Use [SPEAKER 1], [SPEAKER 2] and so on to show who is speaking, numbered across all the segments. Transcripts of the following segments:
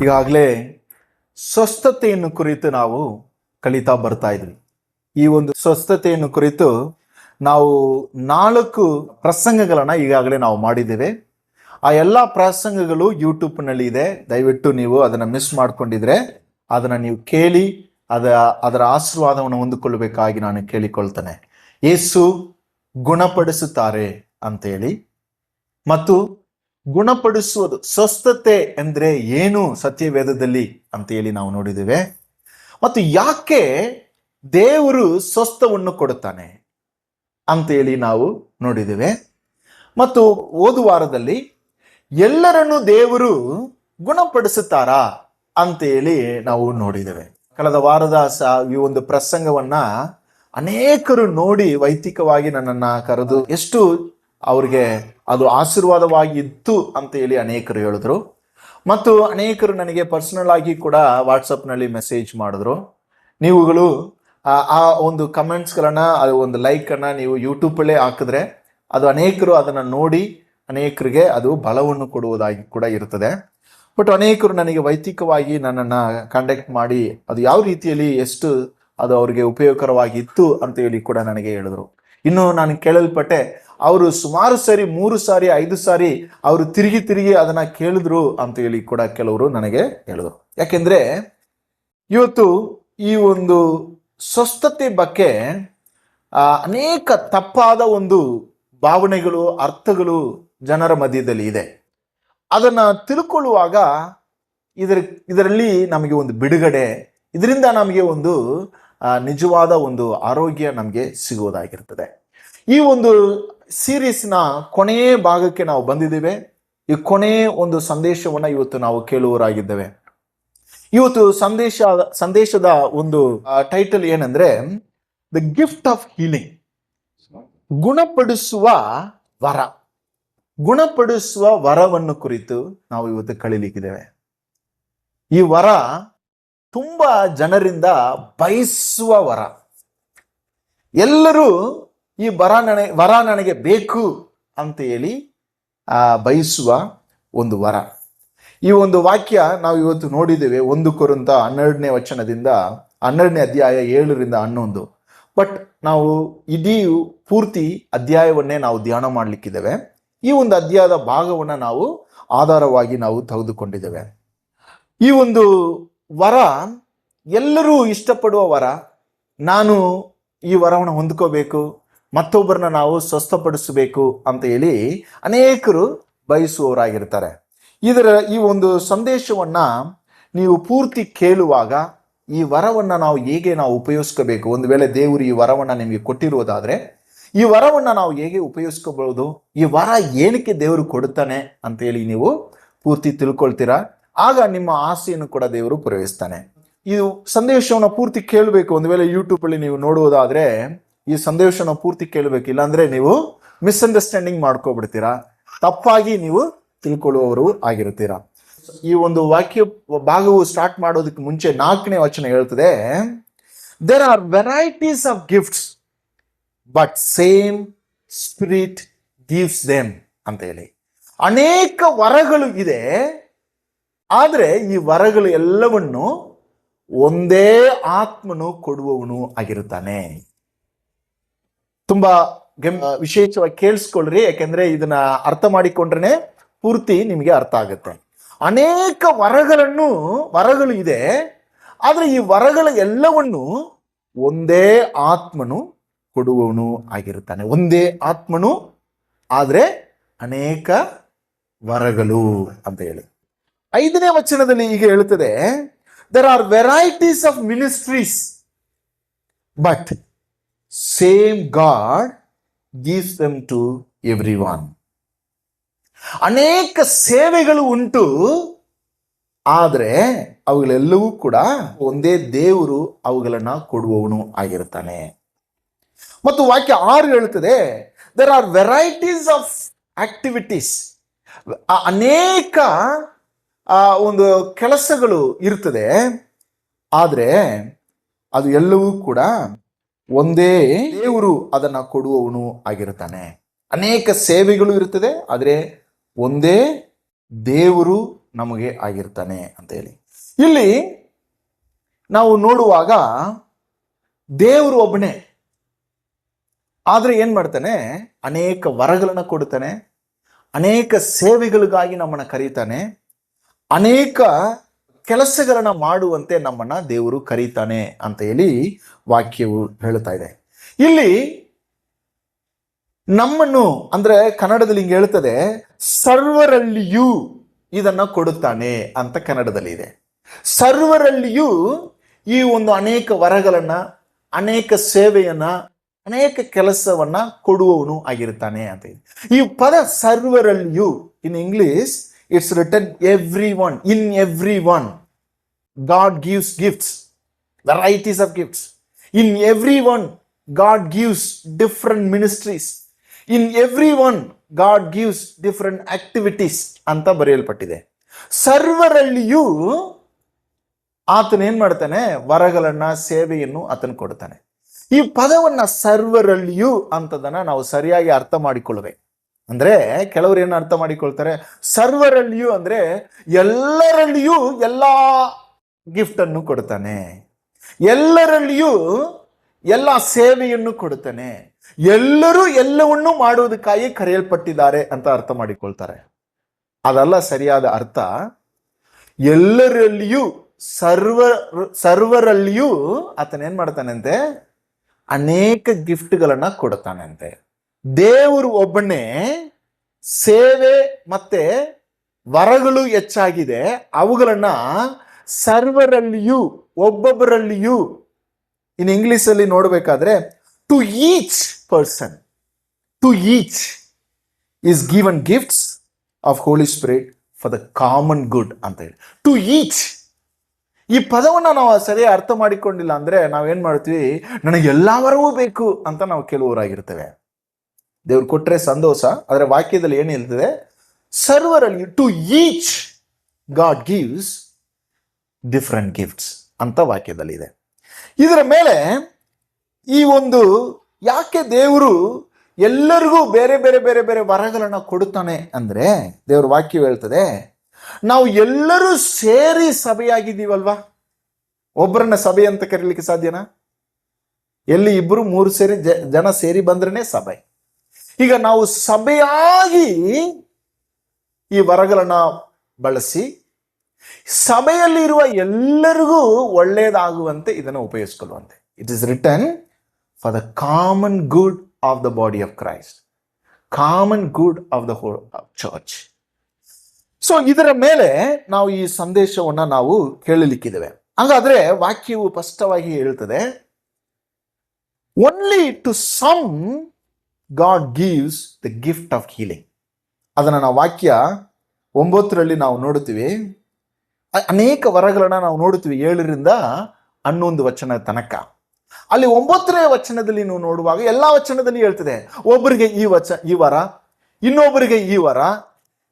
[SPEAKER 1] ಈಗಾಗಲೇ ಸ್ವಸ್ಥತೆಯನ್ನು ಕುರಿತು ನಾವು ಕಲಿತಾ ಬರ್ತಾ ಇದ್ವಿ. ಈ ಒಂದು ಸ್ವಸ್ಥತೆಯನ್ನು ಕುರಿತು ನಾವು 4 ಪ್ರಸಂಗಗಳನ್ನು ಈಗಾಗಲೇ ನಾವು ಮಾಡಿದ್ದೇವೆ. ಆ ಎಲ್ಲ ಪ್ರಸಂಗಗಳು ಯೂಟ್ಯೂಬ್ನಲ್ಲಿ ಇದೆ. ದಯವಿಟ್ಟು ನೀವು ಅದನ್ನು ಮಿಸ್ ಮಾಡ್ಕೊಂಡಿದ್ರೆ ಅದನ್ನು ನೀವು ಕೇಳಿ ಅದರ ಆಶೀರ್ವಾದವನ್ನು ಹೊಂದಿಕೊಳ್ಳಬೇಕಾಗಿ ನಾನು ಕೇಳಿಕೊಳ್ತೇನೆ. ಯೇಸು ಗುಣಪಡಿಸುತ್ತಾರೆ ಅಂತೇಳಿ, ಮತ್ತು ಗುಣಪಡಿಸುವುದು ಸ್ವಸ್ಥತೆ ಅಂದರೆ ಏನು ಸತ್ಯವೇದದಲ್ಲಿ ಅಂತೇಳಿ ನಾವು ನೋಡಿದ್ದೇವೆ. ಮತ್ತು ಯಾಕೆ ದೇವರು ಸ್ವಸ್ಥವನ್ನು ಕೊಡುತ್ತಾನೆ ಅಂತೇಳಿ ನಾವು ನೋಡಿದ್ದೇವೆ. ಮತ್ತು ಹೋದ ವಾರದಲ್ಲಿ ಎಲ್ಲರನ್ನು ದೇವರು ಗುಣಪಡಿಸುತ್ತಾರಾ ಅಂತೇಳಿ ನಾವು ನೋಡಿದ್ದೇವೆ. ಕಳೆದ ವಾರದ ಈ ಒಂದು ಪ್ರಸಂಗವನ್ನ ಅನೇಕರು ನೋಡಿ ವೈಯಕ್ತಿಕವಾಗಿ ನನ್ನನ್ನು ಕರೆದು ಎಷ್ಟು ಅವ್ರಿಗೆ ಅದು ಆಶೀರ್ವಾದವಾಗಿ ಇತ್ತು ಅಂತ ಹೇಳಿ ಅನೇಕರು ಹೇಳಿದ್ರು. ಮತ್ತು ಅನೇಕರು ನನಗೆ ಪರ್ಸನಲ್ ಆಗಿ ಕೂಡ ವಾಟ್ಸಪ್ನಲ್ಲಿ ಮೆಸೇಜ್ ಮಾಡಿದ್ರು. ನೀವುಗಳು ಆ ಒಂದು ಕಮೆಂಟ್ಸ್ಗಳನ್ನು, ಅದು ಒಂದು ಲೈಕನ್ನು ನೀವು ಯೂಟ್ಯೂಬಲ್ಲೇ ಹಾಕಿದ್ರೆ ಅದು ಅನೇಕರು ಅದನ್ನು ನೋಡಿ ಅನೇಕರಿಗೆ ಅದು ಬಲವನ್ನು ಕೊಡುವುದಾಗಿ ಕೂಡ ಇರ್ತದೆ. ಬಟ್ ಅನೇಕರು ನನಗೆ ವೈಯಕ್ತಿಕವಾಗಿ ನನ್ನನ್ನು ಕಾಂಟ್ಯಾಕ್ಟ್ ಮಾಡಿ ಅದು ಯಾವ ರೀತಿಯಲ್ಲಿ ಎಷ್ಟು ಅದು ಅವರಿಗೆ ಉಪಯೋಗಕರವಾಗಿತ್ತು ಅಂತ ಹೇಳಿ ಕೂಡ ನನಗೆ ಹೇಳಿದ್ರು. ಇನ್ನು ನಾನು ಕೇಳಲ್ಪಟ್ಟೆ, ಅವರು ಸುಮಾರು ಸಾರಿ 3 ಸಾರಿ 5 ಸಾರಿ ಅವರು ತಿರುಗಿ ಅದನ್ನ ಕೇಳಿದ್ರು ಅಂತ ಹೇಳಿ ಕೂಡ ಕೆಲವರು ನನಗೆ ಹೇಳಿದ್ರು. ಯಾಕೆಂದ್ರೆ ಇವತ್ತು ಈ ಒಂದು ಸ್ವಸ್ಥತೆ ಬಗ್ಗೆ ಅನೇಕ ತಪ್ಪಾದ ಒಂದು ಭಾವನೆಗಳು, ಅರ್ಥಗಳು ಜನರ ಮಧ್ಯದಲ್ಲಿ ಇದೆ. ಅದನ್ನ ತಿಳ್ಕೊಳ್ಳುವಾಗ ಇದರಲ್ಲಿ ನಮಗೆ ಒಂದು ಬಿಡುಗಡೆ, ಇದರಿಂದ ನಮಗೆ ಒಂದು ನಿಜವಾದ ಒಂದು ಆರೋಗ್ಯ ನಮಗೆ ಸಿಗುವುದಾಗಿರ್ತದೆ. ಈ ಒಂದು ಸೀರೀಸ್ನ ಕೊನೆಯ ಭಾಗಕ್ಕೆ ನಾವು ಬಂದಿದ್ದೇವೆ. ಈ ಕೊನೆಯ ಒಂದು ಸಂದೇಶವನ್ನು ಇವತ್ತು ನಾವು ಕೇಳುವರಾಗಿದ್ದೇವೆ. ಇವತ್ತು ಸಂದೇಶದ ಒಂದು ಟೈಟಲ್ ಏನಂದ್ರೆ ದ ಗಿಫ್ಟ್ ಆಫ್ ಹೀಲಿಂಗ್, ಗುಣಪಡಿಸುವ ವರ. ಗುಣಪಡಿಸುವ ವರವನ್ನು ಕುರಿತು ನಾವು ಇವತ್ತು ಕಲಿಲಿಕ್ಕಿದ್ದೇವೆ. ಈ ವರ ತುಂಬಾ ಜನರಿಂದ ಬಯಸುವ ವರ. ಎಲ್ಲರೂ ಈ ವರ ನನಗೆ ಬೇಕು ಅಂತ ಹೇಳಿ ಬಯಸುವ ಒಂದು ವರ. ಈ ಒಂದು ವಾಕ್ಯ ನಾವು ಇವತ್ತು ನೋಡಿದ್ದೇವೆ 1 ಕೊರಿಂಥ 12ನೇ ವಚನದಿಂದ 12ನೇ ಅಧ್ಯಾಯ 7ರಿಂದ 11. ಬಟ್ ನಾವು ಇಡೀ ಪೂರ್ತಿ ಅಧ್ಯಾಯವನ್ನೇ ನಾವು ಧ್ಯಾನ ಮಾಡಲಿಕ್ಕಿದ್ದೇವೆ. ಈ ಒಂದು ಅಧ್ಯಾಯದ ಭಾಗವನ್ನು ನಾವು ಆಧಾರವಾಗಿ ನಾವು ತೆಗೆದುಕೊಂಡಿದ್ದೇವೆ. ಈ ಒಂದು ವರ ಎಲ್ಲರೂ ಇಷ್ಟಪಡುವ ವರ. ನಾನು ಈ ವರವನ್ನು ಹೊಂದ್ಕೋಬೇಕು, ಮತ್ತೊಬ್ಬರನ್ನ ನಾವು ಸ್ವಸ್ಥಪಡಿಸಬೇಕು ಅಂತ ಹೇಳಿ ಅನೇಕರು ಬಯಸುವವರಾಗಿರ್ತಾರೆ. ಈ ಒಂದು ಸಂದೇಶವನ್ನ ನೀವು ಪೂರ್ತಿ ಕೇಳುವಾಗ ಈ ವರವನ್ನು ನಾವು ಹೇಗೆ ನಾವು ಉಪಯೋಗಿಸ್ಕೋಬೇಕು, ಒಂದು ವೇಳೆ ದೇವರು ಈ ವರವನ್ನು ನಿಮಗೆ ಕೊಟ್ಟಿರುವುದಾದ್ರೆ ಈ ವರವನ್ನು ನಾವು ಹೇಗೆ ಉಪಯೋಗಿಸ್ಕೋಬಹುದು, ಈ ವರ ಏನಕ್ಕೆ ದೇವರು ಕೊಡುತ್ತಾನೆ ಅಂತ ಹೇಳಿ ನೀವು ಪೂರ್ತಿ ತಿಳ್ಕೊಳ್ತೀರಾ. ಆಗ ನಿಮ್ಮ ಆಸೆಯನ್ನು ಕೂಡ ದೇವರು ಪೂರೈಸ್ತಾನೆ. ಈ ಸಂದೇಶವನ್ನು ಪೂರ್ತಿ ಕೇಳಬೇಕು. ಒಂದು ವೇಳೆ ಯೂಟ್ಯೂಬಲ್ಲಿ ನೀವು ನೋಡುವುದಾದ್ರೆ ಈ ಸಂದೇಶವನ್ನು ಪೂರ್ತಿ ಕೇಳಬೇಕು, ಇಲ್ಲಾಂದ್ರೆ ನೀವು ಮಿಸ್ಅಂಡರ್ಸ್ಟ್ಯಾಂಡಿಂಗ್ ಮಾಡ್ಕೊಬಿಡ್ತೀರಾ, ತಪ್ಪಾಗಿ ನೀವು ತಿಳ್ಕೊಳ್ಳುವವರು ಆಗಿರ್ತೀರಾ. ಈ ಒಂದು ವಾಕ್ಯ ಭಾಗವು ಸ್ಟಾರ್ಟ್ ಮಾಡೋದಕ್ಕೆ ಮುಂಚೆ 4ನೇ ವಚನ ಹೇಳ್ತದೆ, there are varieties of gifts but same spirit gives them ಅಂತ ಹೇಳಿ. ಅನೇಕ ವರಗಳು ಇದೆ, ಆದರೆ ಈ ವರಗಳು ಎಲ್ಲವನ್ನು ಒಂದೇ ಆತ್ಮನು ಕೊಡುವವನು ಆಗಿರುತ್ತಾನೆ. ತುಂಬಾ ವಿಶೇಷವಾಗಿ ಕೇಳಿಸ್ಕೊಳ್ರಿ, ಯಾಕೆಂದ್ರೆ ಇದನ್ನ ಅರ್ಥ ಮಾಡಿಕೊಂಡ್ರೆ ಪೂರ್ತಿ ನಿಮಗೆ ಅರ್ಥ ಆಗುತ್ತೆ. ಅನೇಕ ವರಗಳು ಇದೆ, ಆದರೆ ಈ ವರಗಳ ಎಲ್ಲವನ್ನು ಒಂದೇ ಆತ್ಮನು ಕೊಡುವವನು ಆಗಿರುತ್ತಾನೆ. ಒಂದೇ ಆತ್ಮನು, ಆದರೆ ಅನೇಕ ವರಗಳು ಅಂತ ಹೇಳಿ 5ನೇ ವಚನದಲ್ಲಿ ಈಗ ಹೇಳುತ್ತದೆ, there are varieties of ministries but same God gives them to everyone. ಅನೇಕ ಸೇವೆಗಳು ಉಂಟು, ಆದರೆ ಅವುಗಳೆಲ್ಲವೂ ಕೂಡ ಒಂದೇ ದೇವರು ಅವುಗಳನ್ನ ಕೊಡುವವನು ಆಗಿರ್ತಾನೆ. ಮತ್ತು ವಾಕ್ಯ 6 ಹೇಳುತ್ತದೆ, there are varieties of activities. ಅನೇಕ ಒಂದು ಕೆಲಸಗಳು ಇರ್ತದೆ, ಆದರೆ ಅದು ಎಲ್ಲವೂ ಕೂಡ ಒಂದೇ ದೇವರು ಅದನ್ನ ಕೊಡುವವನು ಆಗಿರ್ತಾನೆ. ಅನೇಕ ಸೇವೆಗಳು ಇರ್ತದೆ, ಆದರೆ ಒಂದೇ ದೇವರು ನಮಗೆ ಆಗಿರ್ತಾನೆ ಅಂತ ಹೇಳಿ. ಇಲ್ಲಿ ನಾವು ನೋಡುವಾಗ ದೇವರು ಒಬ್ಬನೇ, ಆದ್ರೆ ಏನ್ ಮಾಡ್ತಾನೆ, ಅನೇಕ ವರಗಳನ್ನ ಕೊಡ್ತಾನೆ, ಅನೇಕ ಸೇವೆಗಳಿಗಾಗಿ ನಮ್ಮನ್ನ ಕರೀತಾನೆ, ಅನೇಕ ಕೆಲಸಗಳನ್ನ ಮಾಡುವಂತೆ ನಮ್ಮನ್ನ ದೇವರು ಕರೀತಾನೆ ಅಂತ ಹೇಳಿ ವಾಕ್ಯವು ಹೇಳ್ತಾ ಇದೆ. ಇಲ್ಲಿ ನಮ್ಮನ್ನು, ಅಂದ್ರೆ ಕನ್ನಡದಲ್ಲಿ ಹಿಂಗೆ ಹೇಳ್ತದೆ, ಸರ್ವರಲ್ಲಿಯೂ ಇದನ್ನ ಕೊಡುತ್ತಾನೆ ಅಂತ ಕನ್ನಡದಲ್ಲಿ ಇದೆ. ಸರ್ವರಲ್ಲಿಯೂ ಈ ಒಂದು ಅನೇಕ ವರಗಳನ್ನ, ಅನೇಕ ಸೇವೆಯನ್ನ, ಅನೇಕ ಕೆಲಸವನ್ನ ಕೊಡುವವನು ಆಗಿರ್ತಾನೆ ಅಂತ ಇದೆ. ಈ ಪದ ಸರ್ವರಲ್ಲಿಯೂ, in English it's written every one, in every one God gives gifts, varieties of gifts. In everyone God gives different ministries. In everyone God gives different activities ಅಂತ ಬರೆಯಲ್ಪಟ್ಟಿದೆ. ಸರ್ವರಲ್ಲಿಯೂ ಆತನ ಏನ್ ಮಾಡ್ತಾನೆ, ವರಗಳನ್ನ, ಸೇವೆಯನ್ನು ಆತನು ಕೊಡ್ತಾನೆ. ಈ ಪದವನ್ನ ಸರ್ವರಲ್ಲಿಯೂ ಅಂತದನ್ನ ನಾವು ಸರಿಯಾಗಿ ಅರ್ಥ ಮಾಡಿಕೊಳ್ಳಬೇಕು. ಅಂದ್ರೆ ಕೆಲವರು ಏನು ಅರ್ಥ ಮಾಡಿಕೊಳ್ತಾರೆ, ಸರ್ವರಲ್ಲಿಯೂ ಅಂದ್ರೆ ಎಲ್ಲರಲ್ಲಿಯೂ ಎಲ್ಲಾ ಗಿಫ್ಟ್ ಅನ್ನು ಕೊಡ್ತಾನೆ, ಎಲ್ಲರಲ್ಲಿಯೂ ಎಲ್ಲ ಸೇವೆಯನ್ನು ಕೊಡುತ್ತಾನೆ, ಎಲ್ಲರೂ ಎಲ್ಲವನ್ನೂ ಮಾಡುವುದಕ್ಕಾಗಿ ಕರೆಯಲ್ಪಟ್ಟಿದ್ದಾರೆ ಅಂತ ಅರ್ಥ ಮಾಡಿಕೊಳ್ತಾರೆ. ಅದಲ್ಲ ಸರಿಯಾದ ಅರ್ಥ. ಎಲ್ಲರಲ್ಲಿಯೂ ಸರ್ವರಲ್ಲಿಯೂ ಆತನ ಏನ್ ಮಾಡ್ತಾನಂತೆ, ಅನೇಕ ಗಿಫ್ಟ್ಗಳನ್ನ ಕೊಡ್ತಾನಂತೆ. ದೇವರು ಒಬ್ಬನೇ, ಸೇವೆ ಮತ್ತೆ ವರಗಳು ಹೆಚ್ಚಾಗಿದೆ, ಅವುಗಳನ್ನ ಸರ್ವರಲ್ಲಿಯೂ, ಒಬ್ಬೊಬ್ಬರಲ್ಲಿಯೂ, ಇನ್ ಇಂಗ್ಲಿಷ್ ಅಲ್ಲಿ ನೋಡ್ಬೇಕಾದ್ರೆ to each person, to each is given gifts of Holy Spirit for the common good ಅಂತ ಹೇಳಿ. ಟು ಈಚ್, ಈ ಪದವನ್ನ ನಾವು ಸರಿಯಾಗಿ ಅರ್ಥ ಮಾಡಿಕೊಂಡಿಲ್ಲ ಅಂದ್ರೆ ನಾವೇನ್ ಮಾಡ್ತೀವಿ, ನನಗೆ ಎಲ್ಲಾ ವರವೂ ಬೇಕು ಅಂತ ನಾವು ಕೆಲವರಾಗಿರ್ತೇವೆ. ದೇವ್ರು ಕೊಟ್ರೆ ಸಂತೋಷ, ಆದರೆ ವಾಕ್ಯದಲ್ಲಿ ಏನು ಹೇಳ್ತದೆ, ಸರ್ವರಲ್ಲಿ to each God gives different gifts ಅಂತ ವಾಕ್ಯದಲ್ಲಿ ಇದೆ. ಇದರ ಮೇಲೆ ಈ ಒಂದು ಯಾಕೆ ದೇವರು ಎಲ್ಲರಿಗೂ ಬೇರೆ ಬೇರೆ ಬೇರೆ ಬೇರೆ ವರಗಳನ್ನ ಕೊಡುತ್ತಾನೆ ಅಂದ್ರೆ, ದೇವ್ರ ವಾಕ್ಯ ಹೇಳ್ತದೆ, ನಾವು ಎಲ್ಲರೂ ಸೇರಿ ಸಭೆಯಾಗಿದ್ದೀವಲ್ವಾ. ಒಬ್ಬರನ್ನ ಸಭೆ ಅಂತ ಕರೀಲಿಕ್ಕೆ ಸಾಧ್ಯನಾ? ಎಲ್ಲಿ ಇಬ್ರು ಮೂರು ಸೇರಿ ಜನ ಸೇರಿ ಬಂದ್ರೇನೆ ಸಭೆ. ಈಗ ನಾವು ಸಭೆಯಾಗಿ ಈ ವರಗಳನ್ನ ಬಳಸಿ ಸಭೆಯಲ್ಲಿ ಇರುವ ಎಲ್ಲರಿಗೂ ಒಳ್ಳೆಯದಾಗುವಂತೆ ಇದನ್ನು ಉಪಯೋಗಿಸಿಕೊಳ್ಳುವಂತೆ. It is written for the common good of the body of Christ, common good of the whole church. So ಇದರ ಮೇಲೆ ನಾವು ಈ ಸಂದೇಶವನ್ನ ನಾವು ಕೇಳಲಿಕ್ಕಿದ್ದೇವೆ. ಹಾಗಾದ್ರೆ ವಾಕ್ಯವು ಸ್ಪಷ್ಟವಾಗಿ ಹೇಳ್ತದೆ, only to some God gives the gift of healing. ಅದನ್ನ ನಾವು ವಾಕ್ಯ 9 ನಾವು ನೋಡುತ್ತೀವಿ. ಅನೇಕ ವರಗಳನ್ನ ನಾವು ನೋಡುತ್ತೀವಿ 7ರಿಂದ 11 ವಚನ ತನಕ. ಅಲ್ಲಿ 9ನೇ ವಚನದಲ್ಲಿ ನೀವು ನೋಡುವಾಗ ಎಲ್ಲಾ ವಚನದಲ್ಲಿ ಹೇಳ್ತದೆ, ಒಬ್ಬರಿಗೆ ಈ ವರ, ಇನ್ನೊಬ್ಬರಿಗೆ ಈ ವರ,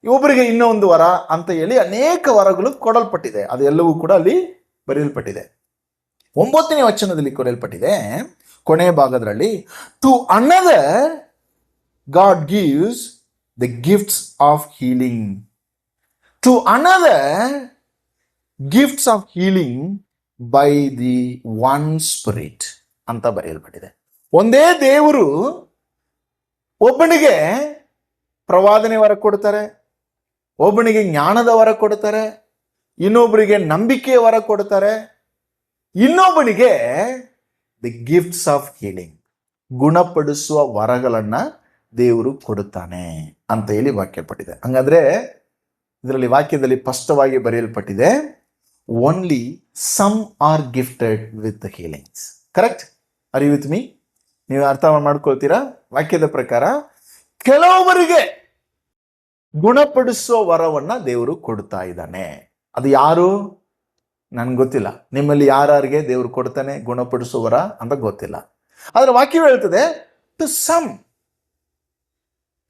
[SPEAKER 1] ಒಬ್ಬರಿಗೆ ಇನ್ನೊಂದು ವರ ಅಂತ ಹೇಳಿ ಅನೇಕ ವರಗಳು ಕೊಡಲ್ಪಟ್ಟಿದೆ. ಅದೆಲ್ಲವೂ ಕೂಡ ಅಲ್ಲಿ ಬರೆಯಲ್ಪಟ್ಟಿದೆ. 9ನೇ ವಚನದಲ್ಲಿ ಕೊಡಲ್ಪಟ್ಟಿದೆ, ಕೊನೆಯ ಭಾಗದಲ್ಲಿ, to another God gives the gifts of healing, to another gifts of healing by the one spirit ಅಂತ ಬರೆಯಲ್ಪಟ್ಟಿದೆ. ಒಂದೇ ದೇವರು ಒಬ್ಬನಿಗೆ ಪ್ರವಾದನೆ ವರ ಕೊಡ್ತಾರೆ, ಒಬ್ಬನಿಗೆ ಜ್ಞಾನದ ವರ ಕೊಡ್ತಾರೆ, ಇನ್ನೊಬ್ಬರಿಗೆ ನಂಬಿಕೆಯ ವರ ಕೊಡ್ತಾರೆ, ಇನ್ನೊಬ್ಬನಿಗೆ ದಿ ಗಿಫ್ಟ್ಸ್ ಆಫ್ ಹೀಲಿಂಗ್, ಗುಣಪಡಿಸುವ ವರಗಳನ್ನ ದೇವರು ಕೊಡುತ್ತಾನೆ ಅಂತ ಹೇಳಿ ವಾಕ್ಯಪಟ್ಟಿದೆ. ಹಂಗಾದ್ರೆ ಇದರಲ್ಲಿ ವಾಕ್ಯದಲ್ಲಿ ಸ್ಪಷ್ಟವಾಗಿ ಬರೆಯಲ್ಪಟ್ಟಿದೆ, only some are gifted with healings. Correct? Are you with me? ನೀವು ಅರ್ಥ ಮಾಡ್ಕೊಳ್ತೀರಾ? ವಾಕ್ಯದ ಪ್ರಕಾರ ಕೆಲವೊಬ್ಬರಿಗೆ ಗುಣಪಡಿಸುವ ವರವನ್ನ ದೇವರು ಕೊಡ್ತಾ ಇದ್ದಾನೆ. ಅದು ಯಾರು ನನ್ಗೆ ಗೊತ್ತಿಲ್ಲ. ನಿಮ್ಮಲ್ಲಿ ಯಾರಿಗೆ ದೇವರು ಕೊಡ್ತಾನೆ ಗುಣಪಡಿಸುವ ವರ ಅಂತ ಗೊತ್ತಿಲ್ಲ. ಆದ್ರೆ ವಾಕ್ಯ ಹೇಳ್ತದೆ, ಟು ಸಮ್,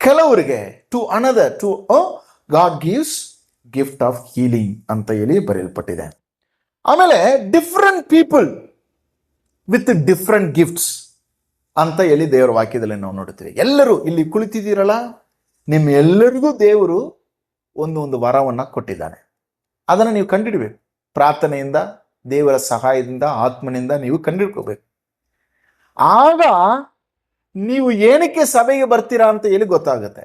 [SPEAKER 1] ಕೆಲವರಿಗೆ, to another, to God gives gift of healing ಅಂತ ಹೇಳಿ ಬರೆಯಲ್ಪಟ್ಟಿದೆ. ಆಮೇಲೆ different people with different gifts ಅಂತ ಹೇಳಿ ದೇವರ ವಾಕ್ಯದಲ್ಲಿ ನಾವು ನೋಡುತ್ತೀವಿ. ಎಲ್ಲರೂ ಇಲ್ಲಿ ಕುಳಿತಿದ್ದೀರಲ್ಲ, ನಿಮ್ಮ ಎಲ್ಲರಿಗೂ ದೇವರು ಒಂದು ವರವನ್ನ ಕೊಟ್ಟಿದ್ದಾನೆ. ಅದನ್ನು ನೀವು ಕಂಡಿಡ್ಬೇಕು. ಪ್ರಾರ್ಥನೆಯಿಂದ, ದೇವರ ಸಹಾಯದಿಂದ, ಆತ್ಮನಿಂದ ನೀವು ಕಂಡಿಡ್ಕೋಬೇಕು. ಆಗ ನೀವು ಏನಕ್ಕೆ ಸಭೆಗೆ ಬರ್ತೀರಾ ಅಂತ ಹೇಳಿ ಗೊತ್ತಾಗುತ್ತೆ.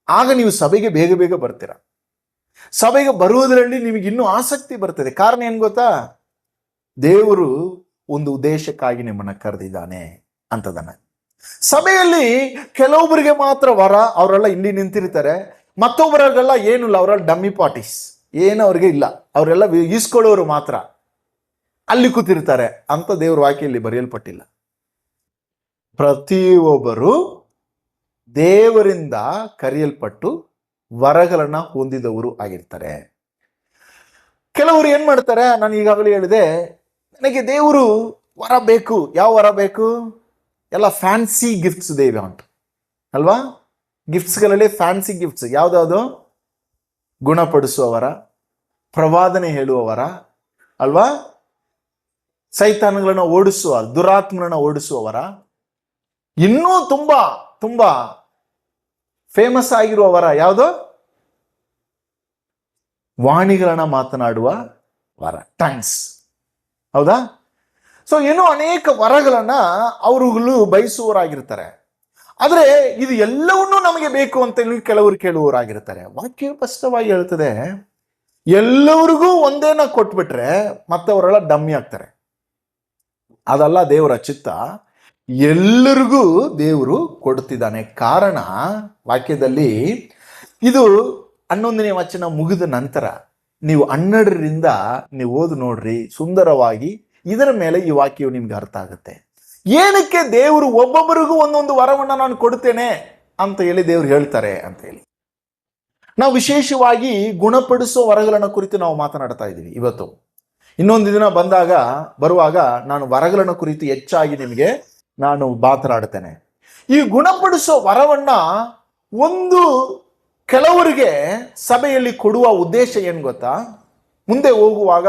[SPEAKER 1] ಆಗ ನೀವು ಸಭೆಗೆ ಬೇಗ ಬೇಗ ಬರ್ತೀರಾ. ಸಭೆಗೆ ಬರುವುದರಲ್ಲಿ ನಿಮಗೆ ಇನ್ನೂ ಆಸಕ್ತಿ ಬರ್ತದೆ. ಕಾರಣ ಏನು ಗೊತ್ತಾ? ದೇವರು ಒಂದು ಉದ್ದೇಶಕ್ಕಾಗಿ ನಿಮ್ಮನ್ನ ಕರೆದಿದ್ದಾನೆ ಅಂತದನ್ನ. ಸಭೆಯಲ್ಲಿ ಕೆಲವೊಬ್ಬರಿಗೆ ಮಾತ್ರ ವರ, ಅವರೆಲ್ಲ ಇಲ್ಲಿ ನಿಂತಿರ್ತಾರೆ. ಮತ್ತೊಬ್ಬರಿಗೆಲ್ಲ ಏನಿಲ್ಲ, ಅವರೆಲ್ಲ ಡಮ್ಮಿ ಪಾರ್ಟೀಸ್, ಏನು ಅವ್ರಿಗೆ ಇಲ್ಲ, ಅವರೆಲ್ಲ ಈಸ್ಕೊಳ್ಳೋರು ಮಾತ್ರ ಅಲ್ಲಿ ಕೂತಿರ್ತಾರೆ ಅಂತ ದೇವ್ರ ವಾಕ್ಯದಲ್ಲಿ ಬರೆಯಲ್ಪಟ್ಟಿಲ್ಲ. ಪ್ರತಿಯೊಬ್ಬರು ದೇವರಿಂದ ಕರೆಯಲ್ಪಟ್ಟು ವರಗಳನ್ನ ಹೊಂದಿದವರು ಆಗಿರ್ತಾರೆ. ಕೆಲವರು ಏನ್ ಮಾಡ್ತಾರೆ, ನಾನು ಈಗಾಗಲೇ ಹೇಳಿದೆ, ನನಗೆ ದೇವರು ವರ ಬೇಕು. ಯಾವ ವರ ಬೇಕು? ಎಲ್ಲ ಫ್ಯಾನ್ಸಿ ಗಿಫ್ಟ್ಸ್ ದೇವ ಉಂಟು ಅಲ್ವಾ? ಗಿಫ್ಟ್ಸ್ಗಳಲ್ಲಿ ಫ್ಯಾನ್ಸಿ ಗಿಫ್ಟ್ಸ್ ಯಾವ್ದಾವುದು? ಗುಣಪಡಿಸುವ ವರ, ಪ್ರವಾದನೆ ಹೇಳುವ ವರ ಅಲ್ವಾ? ಸೈತಾನಗಳನ್ನ ಓಡಿಸುವ, ದುರಾತ್ಮಗಳನ್ನ ಓಡಿಸುವ ವರ, ಇನ್ನೂ ತುಂಬಾ ತುಂಬಾ ಫೇಮಸ್ ಆಗಿರುವ ವರ ಯಾವುದು? ವಾಣಿಗಳನ್ನ ಮಾತನಾಡುವ ವರ, ಟಂಗ್ಸ್. ಹೌದಾ? ಸೊ ಇನ್ನೂ ಅನೇಕ ವರಗಳನ್ನ ಅವರುಗಳು ಬಯಸುವವರಾಗಿರ್ತಾರೆ. ಆದ್ರೆ ಇದು ಎಲ್ಲವನ್ನೂ ನಮಗೆ ಬೇಕು ಅಂತ ಕೆಲವರು ಕೇಳುವವರಾಗಿರ್ತಾರೆ. ವಾಕ್ಯ ಸ್ಪಷ್ಟವಾಗಿ ಹೇಳ್ತದೆ, ಎಲ್ಲರಿಗೂ ಒಂದೇನ ಕೊಟ್ಬಿಟ್ರೆ ಮತ್ತವರೆಲ್ಲ ಡಮ್ಮಿ ಆಗ್ತಾರೆ. ಅದಲ್ಲ ದೇವರ ಚಿತ್ತ. ಎಲ್ಲರಿಗೂ ದೇವರು ಕೊಡುತ್ತಿದ್ದಾನೆ. ಕಾರಣ ವಾಕ್ಯದಲ್ಲಿ ಇದು 11ನೇ ವಚನ ಮುಗಿದ ನಂತರ ನೀವು 12ರಿಂದ ನೀವು ಓದಿ ನೋಡ್ರಿ, ಸುಂದರವಾಗಿ ಇದರ ಮೇಲೆ ಈ ವಾಕ್ಯವು ನಿಮ್ಗೆ ಅರ್ಥ ಆಗುತ್ತೆ. ಏನಕ್ಕೆ ದೇವರು ಒಬ್ಬೊಬ್ಬರಿಗೂ ಒಂದೊಂದು ವರವನ್ನ ನಾನು ಕೊಡ್ತೇನೆ ಅಂತ ಹೇಳಿ ದೇವ್ರು ಹೇಳ್ತಾರೆ ಅಂತ ಹೇಳಿ. ನಾವು ವಿಶೇಷವಾಗಿ ಗುಣಪಡಿಸುವ ವರಗಳನ್ನು ಕುರಿತು ನಾವು ಮಾತನಾಡ್ತಾ ಇದ್ದೀವಿ ಇವತ್ತು. ಇನ್ನೊಂದು ದಿನ ಬರುವಾಗ ನಾನು ವರಗಳನ್ನು ಕುರಿತು ಹೆಚ್ಚಾಗಿ ನಿಮಗೆ ನಾನು ಮಾತನಾಡ್ತೇನೆ. ಈ ಗುಣಪಡಿಸುವ ವರವನ್ನ ಕೆಲವರಿಗೆ ಸಭೆಯಲ್ಲಿ ಕೊಡುವ ಉದ್ದೇಶ ಏನು ಗೊತ್ತಾ? ಮುಂದೆ ಹೋಗುವಾಗ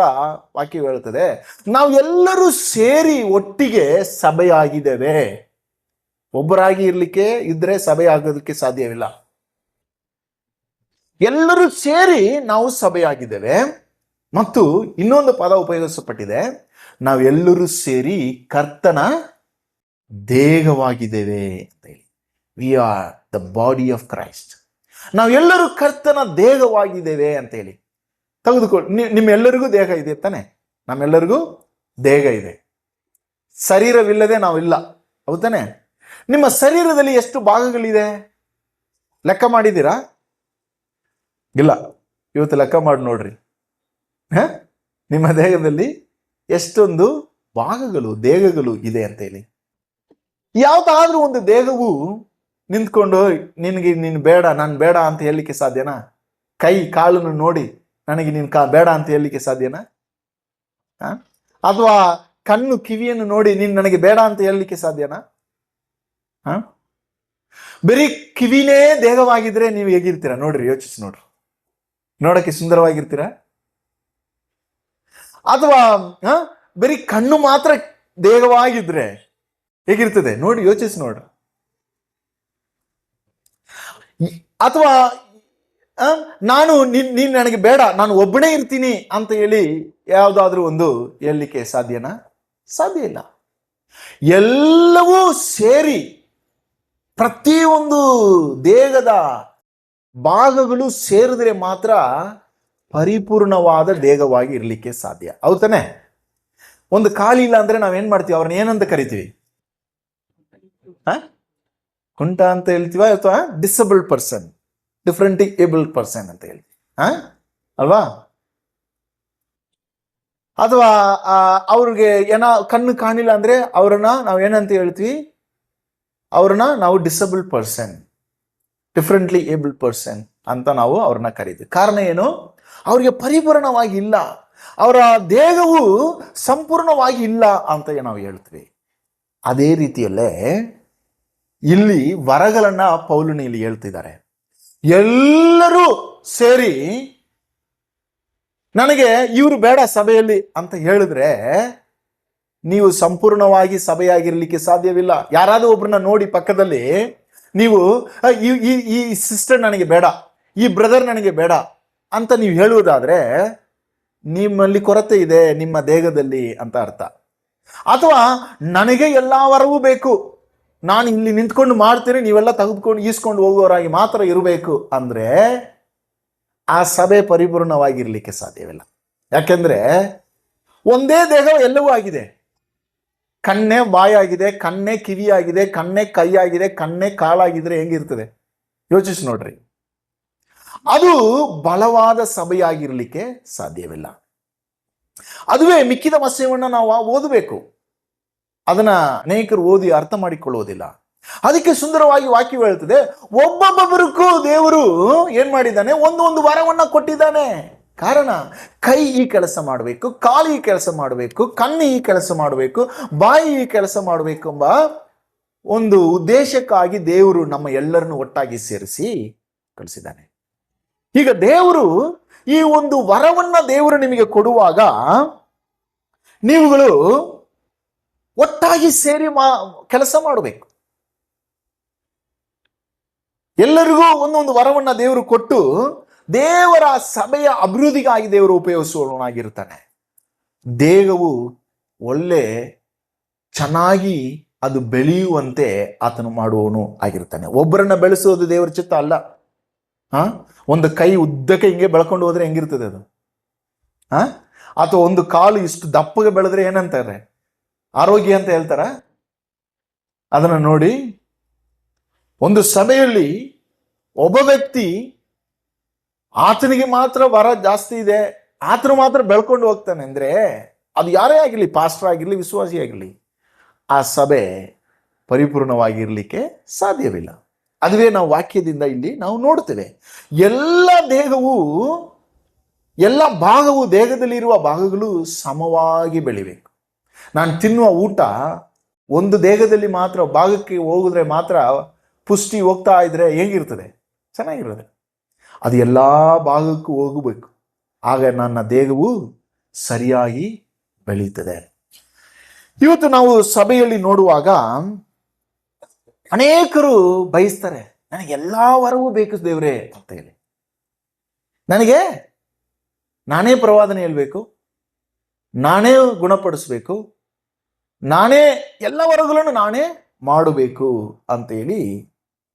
[SPEAKER 1] ವಾಕ್ಯ ಹೇಳುತ್ತದೆ, ನಾವು ಎಲ್ಲರೂ ಸೇರಿ ಒಟ್ಟಿಗೆ ಸಭೆಯಾಗಿದ್ದೇವೆ. ಒಬ್ಬರಾಗಿ ಇದ್ರೆ ಸಭೆ ಆಗೋದಕ್ಕೆ ಸಾಧ್ಯವಿಲ್ಲ. ಎಲ್ಲರೂ ಸೇರಿ ನಾವು ಸಭೆಯಾಗಿದ್ದೇವೆ. ಮತ್ತು ಇನ್ನೊಂದು ಪದ ಉಪಯೋಗಿಸಲ್ಪಟ್ಟಿದೆ, ನಾವೆಲ್ಲರೂ ಸೇರಿ ಕರ್ತನ ದೇಹವಾಗಿದ್ದೇವೆ ಅಂತ ಹೇಳಿ. We are the body of Christ. ನಾವೆಲ್ಲರೂ ಕರ್ತನ ದೇಹವಾಗಿದ್ದೇವೆ ಅಂತ ಹೇಳಿ ತೆಗೆದುಕೊಳ್ಳಿ. ನಿಮ್ಮೆಲ್ಲರಿಗೂ ದೇಹ ಇದೆ ತಾನೆ? ನಮ್ಮೆಲ್ಲರಿಗೂ ದೇಹ ಇದೆ. ಶರೀರವಿಲ್ಲದೆ ನಾವಿಲ್ಲ, ಹೌದಾನೆ? ನಿಮ್ಮ ಶರೀರದಲ್ಲಿ ಎಷ್ಟು ಭಾಗಗಳಿದೆ ಲೆಕ್ಕ ಮಾಡಿದ್ದೀರಾ? ಇಲ್ಲ, ಇವತ್ತು ಲೆಕ್ಕ ಮಾಡಿ ನೋಡ್ರಿ. ನಿಮ್ಮ ದೇಹದಲ್ಲಿ ಎಷ್ಟೊಂದು ಭಾಗಗಳು, ದೇಹಗಳು ಇದೆ ಅಂತ ಹೇಳಿ. ಯಾವ್ದಾದ್ರೂ ಒಂದು ದೇಹವು ನಿಂತ್ಕೊಂಡು ನೀನು ಬೇಡ, ನಾನು ಬೇಡ ಅಂತ ಹೇಳಲಿಕ್ಕೆ ಸಾಧ್ಯನಾ? ಕೈ ಕಾಲನ್ನು ನೋಡಿ ನನಗೆ ನೀನು ಬೇಡ ಅಂತ ಹೇಳಲಿಕ್ಕೆ ಸಾಧ್ಯನಾ? ಅಥವಾ ಕಣ್ಣು ಕಿವಿಯನ್ನು ನೋಡಿ ನೀನು ನನಗೆ ಬೇಡ ಅಂತ ಹೇಳಲಿಕ್ಕೆ ಸಾಧ್ಯನಾ? ಬರೀ ಕಿವಿನೇ ದೇಹವಾಗಿದ್ರೆ ನೀವು ಹೇಗಿರ್ತೀರಾ ನೋಡ್ರಿ, ಯೋಚಿಸಿ ನೋಡ್ರಿ. ನೋಡಕ್ಕೆ ಸುಂದರವಾಗಿರ್ತೀರಾ? ಅಥವಾ ಬರೀ ಕಣ್ಣು ಮಾತ್ರ ದೇಹವಾಗಿದ್ರೆ ಹೇಗಿರ್ತದೆ ನೋಡಿ, ಯೋಚಿಸಿ ನೋಡ್ರಿ. ಅಥವಾ ನಾನು ನೀನ್ ನನಗೆ ಬೇಡ, ನಾನು ಒಬ್ಬನೇ ಇರ್ತೀನಿ ಅಂತ ಹೇಳಿ ಯಾವುದಾದ್ರೂ ಒಂದು ಹೇಳಲಿಕ್ಕೆ ಸಾಧ್ಯನಾ? ಸಾಧ್ಯ ಇಲ್ಲ. ಎಲ್ಲವೂ ಸೇರಿ ಪ್ರತಿಯೊಂದು ದೇಹದ ಭಾಗಗಳು ಸೇರಿದ್ರೆ ಮಾತ್ರ ಪರಿಪೂರ್ಣವಾದ ದೇಹವಾಗಿ ಇರಲಿಕ್ಕೆ ಸಾಧ್ಯ, ಹೌದಾನೆ? ಒಂದು ಕಾಲಿ ಇಲ್ಲ ಅಂದ್ರೆ ನಾವೇನ್ ಮಾಡ್ತೀವಿ? ಅವ್ರನ್ನ ಏನಂತ ಕರಿತೀವಿ? ಕುಂಟ ಅಂತ ಹೇಳ್ತೀವ, ಅಥವಾ ಡಿಸಬಲ್ಡ್ ಪರ್ಸನ್, ಡಿಫ್ರೆಂಟ್ಲಿ ಏಬಲ್ಡ್ ಪರ್ಸನ್ ಅಂತ ಹೇಳ್ತೀವಿ ಅಲ್ವಾ? ಅಥವಾ ಅವ್ರಿಗೆ ಕಣ್ಣು ಕಾಣಿಲ್ಲ ಅಂದ್ರೆ ಅವ್ರನ್ನ ನಾವು ಏನಂತ ಹೇಳ್ತೀವಿ? ಅವ್ರನ್ನ ನಾವು ಡಿಸಬಲ್ಡ್ ಪರ್ಸನ್, ಡಿಫ್ರೆಂಟ್ಲಿ ಏಬಲ್ಡ್ ಪರ್ಸನ್ ಅಂತ ನಾವು ಅವ್ರನ್ನ ಕರಿತೀವಿ. ಕಾರಣ ಏನು? ಅವ್ರಿಗೆ ಪರಿಪೂರ್ಣವಾಗಿ ಇಲ್ಲ, ಅವರ ದೇಹವು ಸಂಪೂರ್ಣವಾಗಿ ಇಲ್ಲ ಅಂತ ನಾವು ಹೇಳ್ತೀವಿ. ಅದೇ ರೀತಿಯಲ್ಲೇ ಇಲ್ಲಿ ವರಗಳನ್ನ ಪೌಲನು ಇಲ್ಲಿ ಹೇಳ್ತಿದ್ದಾರೆ. ಎಲ್ಲರೂ ಸೇರಿ ನನಗೆ ಇವರು ಬೇಡ ಸಭೆಯಲ್ಲಿ ಅಂತ ಹೇಳಿದ್ರೆ ನೀವು ಸಂಪೂರ್ಣವಾಗಿ ಸಭೆಯಾಗಿರ್ಲಿಕ್ಕೆ ಸಾಧ್ಯವಿಲ್ಲ. ಯಾರಾದ್ರೂ ಒಬ್ರನ್ನ ನೋಡಿ ಪಕ್ಕದಲ್ಲಿ ನೀವು ಈ ಸಿಸ್ಟರ್ ನನಗೆ ಬೇಡ, ಈ ಬ್ರದರ್ ನನಗೆ ಬೇಡ ಅಂತ ನೀವು ಹೇಳುವುದಾದ್ರೆ ನಿಮ್ಮಲ್ಲಿ ಕೊರತೆ ಇದೆ ನಿಮ್ಮ ದೇಹದಲ್ಲಿ ಅಂತ ಅರ್ಥ. ಅಥವಾ ನನಗೆ ಎಲ್ಲ ವರವೂ ಬೇಕು, ನಾನು ಇಲ್ಲಿ ನಿಂತ್ಕೊಂಡು ಮಾಡ್ತೀನಿ, ನೀವೆಲ್ಲ ತೆಗೆದುಕೊಂಡು ಈಸ್ಕೊಂಡು ಹೋಗೋರಾಗಿ ಮಾತ್ರ ಇರಬೇಕು ಅಂದ್ರೆ ಆ ಸಭೆ ಪರಿಪೂರ್ಣವಾಗಿರ್ಲಿಕ್ಕೆ ಸಾಧ್ಯವಿಲ್ಲ. ಯಾಕೆಂದ್ರೆ ಒಂದೇ ದೇಹ ಎಲ್ಲವೂ ಆಗಿದೆ. ಕಣ್ಣೇ ಬಾಯಾಗಿದೆ, ಕಣ್ಣೇ ಕಿವಿಯಾಗಿದೆ, ಕಣ್ಣೇ ಕೈಯಾಗಿದೆ, ಕಣ್ಣೇ ಕಾಲಾಗಿದ್ರೆ ಹೆಂಗಿರ್ತದೆ ಯೋಚಿಸಿ ನೋಡ್ರಿ. ಅದು ಬಲವಾದ ಸಭೆಯಾಗಿರ್ಲಿಕ್ಕೆ ಸಾಧ್ಯವಿಲ್ಲ. ಅದುವೇ ಮಿಕ್ಕಿದ ವಿಷಯವನ್ನ ನಾವು ಓದಬೇಕು. ಅದನ್ನ ಅನೇಕರು ಓದಿ ಅರ್ಥ ಮಾಡಿಕೊಳ್ಳುವುದಿಲ್ಲ. ಅದಕ್ಕೆ ಸುಂದರವಾಗಿ ವಾಕ್ಯ ಹೇಳ್ತದೆ, ಒಬ್ಬೊಬ್ಬರಿಗೂ ದೇವರು ಏನ್ ಮಾಡಿದ್ದಾನೆ, ಒಂದೊಂದು ವರವನ್ನ ಕೊಟ್ಟಿದ್ದಾನೆ. ಕಾರಣ ಕೈ ಈ ಕೆಲಸ ಮಾಡಬೇಕು, ಕಾಲು ಈ ಕೆಲಸ ಮಾಡಬೇಕು, ಕಣ್ಣು ಈ ಕೆಲಸ ಮಾಡಬೇಕು, ಬಾಯಿ ಈ ಕೆಲಸ ಮಾಡಬೇಕು ಎಂಬ ಒಂದು ಉದ್ದೇಶಕ್ಕಾಗಿ ದೇವರು ನಮ್ಮ ಎಲ್ಲರನ್ನು ಒಟ್ಟಾಗಿ ಸೇರಿಸಿ ಕಳಿಸಿದ್ದಾನೆ. ಈಗ ದೇವರು ಈ ಒಂದು ವರವನ್ನ ದೇವರು ನಿಮಗೆ ಕೊಡುವಾಗ ನೀವುಗಳು ಒಟ್ಟಾಗಿ ಸೇರಿ ಕೆಲಸ ಮಾಡಬೇಕು. ಎಲ್ಲರಿಗೂ ಒಂದೊಂದು ವರವನ್ನ ದೇವರು ಕೊಟ್ಟು ದೇವರ ಸಭೆಯ ಅಭಿವೃದ್ಧಿಗಾಗಿ ದೇವರು ಉಪಯೋಗಿಸುವವನಾಗಿರ್ತಾನೆ. ದೇಹವು ಒಳ್ಳೆ ಚೆನ್ನಾಗಿ ಅದು ಬೆಳೆಯುವಂತೆ ಆತನು ಮಾಡುವವನು ಆಗಿರ್ತಾನೆ. ಒಬ್ಬರನ್ನ ಬೆಳೆಸೋದು ದೇವರ ಚಿತ್ತ ಅಲ್ಲ. ಒಂದು ಕೈ ಉದ್ದಕ್ಕೆ ಹಿಂಗೆ ಬೆಳ್ಕೊಂಡು ಹೋದ್ರೆ ಹೆಂಗಿರ್ತದೆ ಅದು? ಅಥವಾ ಒಂದು ಕಾಲು ಇಷ್ಟು ದಪ್ಪಗೆ ಬೆಳೆದ್ರೆ ಏನಂತಾರೆ, ಆರೋಗ್ಯ ಅಂತ ಹೇಳ್ತಾರ? ಅದನ್ನ ನೋಡಿ, ಒಂದು ಸಭೆಯಲ್ಲಿ ಒಬ್ಬ ವ್ಯಕ್ತಿ ಆತನಿಗೆ ಮಾತ್ರ ವರ ಜಾಸ್ತಿ ಇದೆ, ಆತನು ಮಾತ್ರ ಬೆಳ್ಕೊಂಡು ಹೋಗ್ತಾನೆ ಅಂದ್ರೆ ಅದು ಯಾರೇ ಆಗಿರ್ಲಿ, ಪಾಸ್ಟರ್ ಆಗಿರ್ಲಿ, ವಿಶ್ವಾಸಿ ಆಗಿರ್ಲಿ, ಆ ಸಭೆ ಪರಿಪೂರ್ಣವಾಗಿರ್ಲಿಕ್ಕೆ ಸಾಧ್ಯವಿಲ್ಲ. ಅದುವೇ ನಾವು ವಾಕ್ಯದಿಂದ ಇಲ್ಲಿ ನಾವು ನೋಡ್ತೇವೆ. ಎಲ್ಲ ದೇಹವು, ಎಲ್ಲ ಭಾಗವು, ದೇಹದಲ್ಲಿರುವ ಭಾಗಗಳು ಸಮವಾಗಿ ಬೆಳಿಬೇಕು. ನಾನು ತಿನ್ನುವ ಊಟ ಒಂದು ದೇಹದಲ್ಲಿ ಮಾತ್ರ ಭಾಗಕ್ಕೆ ಹೋಗಿದ್ರೆ ಮಾತ್ರ ಪುಷ್ಟಿ ಹೋಗ್ತಾ ಇದ್ರೆ ಹೇಗಿರ್ತದೆ? ಚೆನ್ನಾಗಿರ್ತದೆ. ಅದು ಎಲ್ಲ ಭಾಗಕ್ಕೂ ಹೋಗಬೇಕು. ಆಗ ನನ್ನ ದೇಹವು ಸರಿಯಾಗಿ ಬೆಳೀತದೆ. ಇವತ್ತು ನಾವು ಸಭೆಯಲ್ಲಿ ನೋಡುವಾಗ ಅನೇಕರು ಬಯಸ್ತಾರೆ, ನನಗೆ ಎಲ್ಲಾ ವರವೂ ಬೇಕು ದೇವ್ರೆ ಅಂತ ಹೇಳಿ. ನನಗೆ ನಾನೇ ಪ್ರವಾದನೆ ಹೇಳ್ಬೇಕು, ನಾನೇ ಗುಣಪಡಿಸ್ಬೇಕು, ನಾನೇ ಎಲ್ಲ ವರಗಳನ್ನು ನಾನೇ ಮಾಡಬೇಕು ಅಂತ ಹೇಳಿ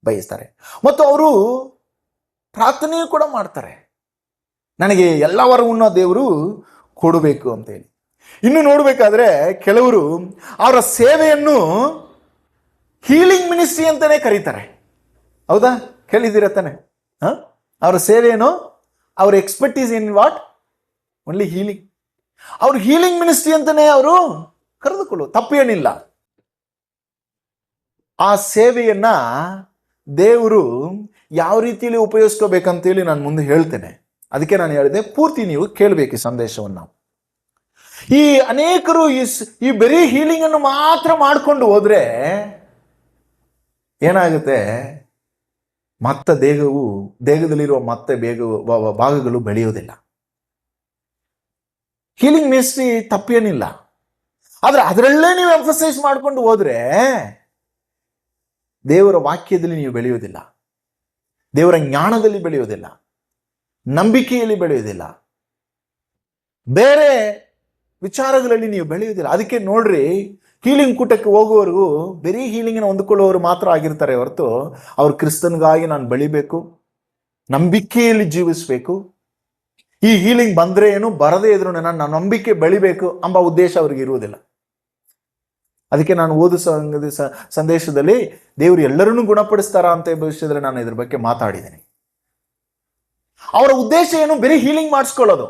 [SPEAKER 1] ಬಯಸ್ತಾರೆ. ಮತ್ತು ಅವರು ಪ್ರಾರ್ಥನೆಯೂ ಕೂಡ ಮಾಡ್ತಾರೆ, ನನಗೆ ಎಲ್ಲ ವರವನ್ನು ದೇವರು ಕೊಡಬೇಕು ಅಂತ ಹೇಳಿ. ಇನ್ನು ನೋಡ್ಬೇಕಾದ್ರೆ ಕೆಲವರು ಅವರ ಸೇವೆಯನ್ನು ಹೀಲಿಂಗ್ ಮಿನಿಸ್ಟ್ರಿ ಅಂತಾನೆ ಕರೀತಾರೆ. ಹೌದಾ? ಕೇಳಿದ್ದೀರ ತಾನೆ? ಅವರ ಸೇವೆಯನ್ನು, ಅವರ expertise in what? Only healing. ಅವ್ರು ಹೀಲಿಂಗ್ ಮಿನಿಸ್ಟ್ರಿ ಅಂತಾನೆ ಅವರು ಕರೆದುಕೊಳ್ಳು, ತಪ್ಪೇನಿಲ್ಲ. ಆ ಸೇವೆಯನ್ನ ದೇವರು ಯಾವ ರೀತಿಯಲ್ಲಿ ಉಪಯೋಗಿಸ್ಕೋಬೇಕಂತೇಳಿ ನಾನು ಮುಂದೆ ಹೇಳ್ತೇನೆ. ಅದಕ್ಕೆ ನಾನು ಹೇಳಿದೆ, ಪೂರ್ತಿ ನೀವು ಕೇಳಬೇಕು ಈ ಸಂದೇಶವನ್ನು. ಈ ಅನೇಕರು ಈ ಬರೀ ಹೀಲಿಂಗ್ ಅನ್ನು ಮಾತ್ರ ಮಾಡ್ಕೊಂಡು ಹೋದ್ರೆ ಏನಾಗುತ್ತೆ? ಮತ್ತೆ ದೇಹದಲ್ಲಿರುವ ಮತ್ತೆ ಭಾಗಗಳು ಬೆಳೆಯೋದಿಲ್ಲ. ಹೀಲಿಂಗ್ ಮಿನಿಸ್ಟ್ರಿ ತಪ್ಪೇನಿಲ್ಲ, ಆದ್ರೆ ಅದರಲ್ಲೇ ನೀವು ಎಂಫಸೈಸ್ ಮಾಡ್ಕೊಂಡು ಹೋದ್ರೆ ದೇವರ ವಾಕ್ಯದಲ್ಲಿ ನೀವು ಬೆಳೆಯೋದಿಲ್ಲ, ದೇವರ ಜ್ಞಾನದಲ್ಲಿ ಬೆಳೆಯೋದಿಲ್ಲ, ನಂಬಿಕೆಯಲ್ಲಿ ಬೆಳೆಯೋದಿಲ್ಲ, ಬೇರೆ ವಿಚಾರಗಳಲ್ಲಿ ನೀವು ಬೆಳೆಯೋದಿಲ್ಲ. ಅದಕ್ಕೆ ನೋಡ್ರಿ, ಹೀಲಿಂಗ್ ಕೂಟಕ್ಕೆ ಹೋಗುವವರೆಗೂ ಬರೀ ಹೀಲಿಂಗ್ನ ಹೊಂದ್ಕೊಳ್ಳೋರು ಮಾತ್ರ ಆಗಿರ್ತಾರೆ ಹೊರತು ಅವ್ರು ಕ್ರಿಸ್ತನ್ಗಾಗಿ ನಾನು ಬೆಳಿಬೇಕು, ನಂಬಿಕೆಯಲ್ಲಿ ಜೀವಿಸ್ಬೇಕು, ಈ ಹೀಲಿಂಗ್ ಬಂದ್ರೆ ಏನು ಬರದೇ ಇದ್ರು ನನ್ನ ನಂಬಿಕೆ ಬೆಳಿಬೇಕು ಎಂಬ ಉದ್ದೇಶ ಅವ್ರಿಗೆ ಇರುವುದಿಲ್ಲ. ಅದಕ್ಕೆ ನಾನು ಓದು ಸಂದೇಶದಲ್ಲಿ ದೇವರು ಎಲ್ಲರನ್ನೂ ಗುಣಪಡಿಸ್ತಾರ ಅಂತ ವಿಷಯದಲ್ಲಿ ನಾನು ಇದ್ರ ಬಗ್ಗೆ ಮಾತಾಡಿದ್ದೇನೆ. ಅವರ ಉದ್ದೇಶ ಏನು? ಬರೀ ಹೀಲಿಂಗ್ ಮಾಡಿಸ್ಕೊಳ್ಳೋದು.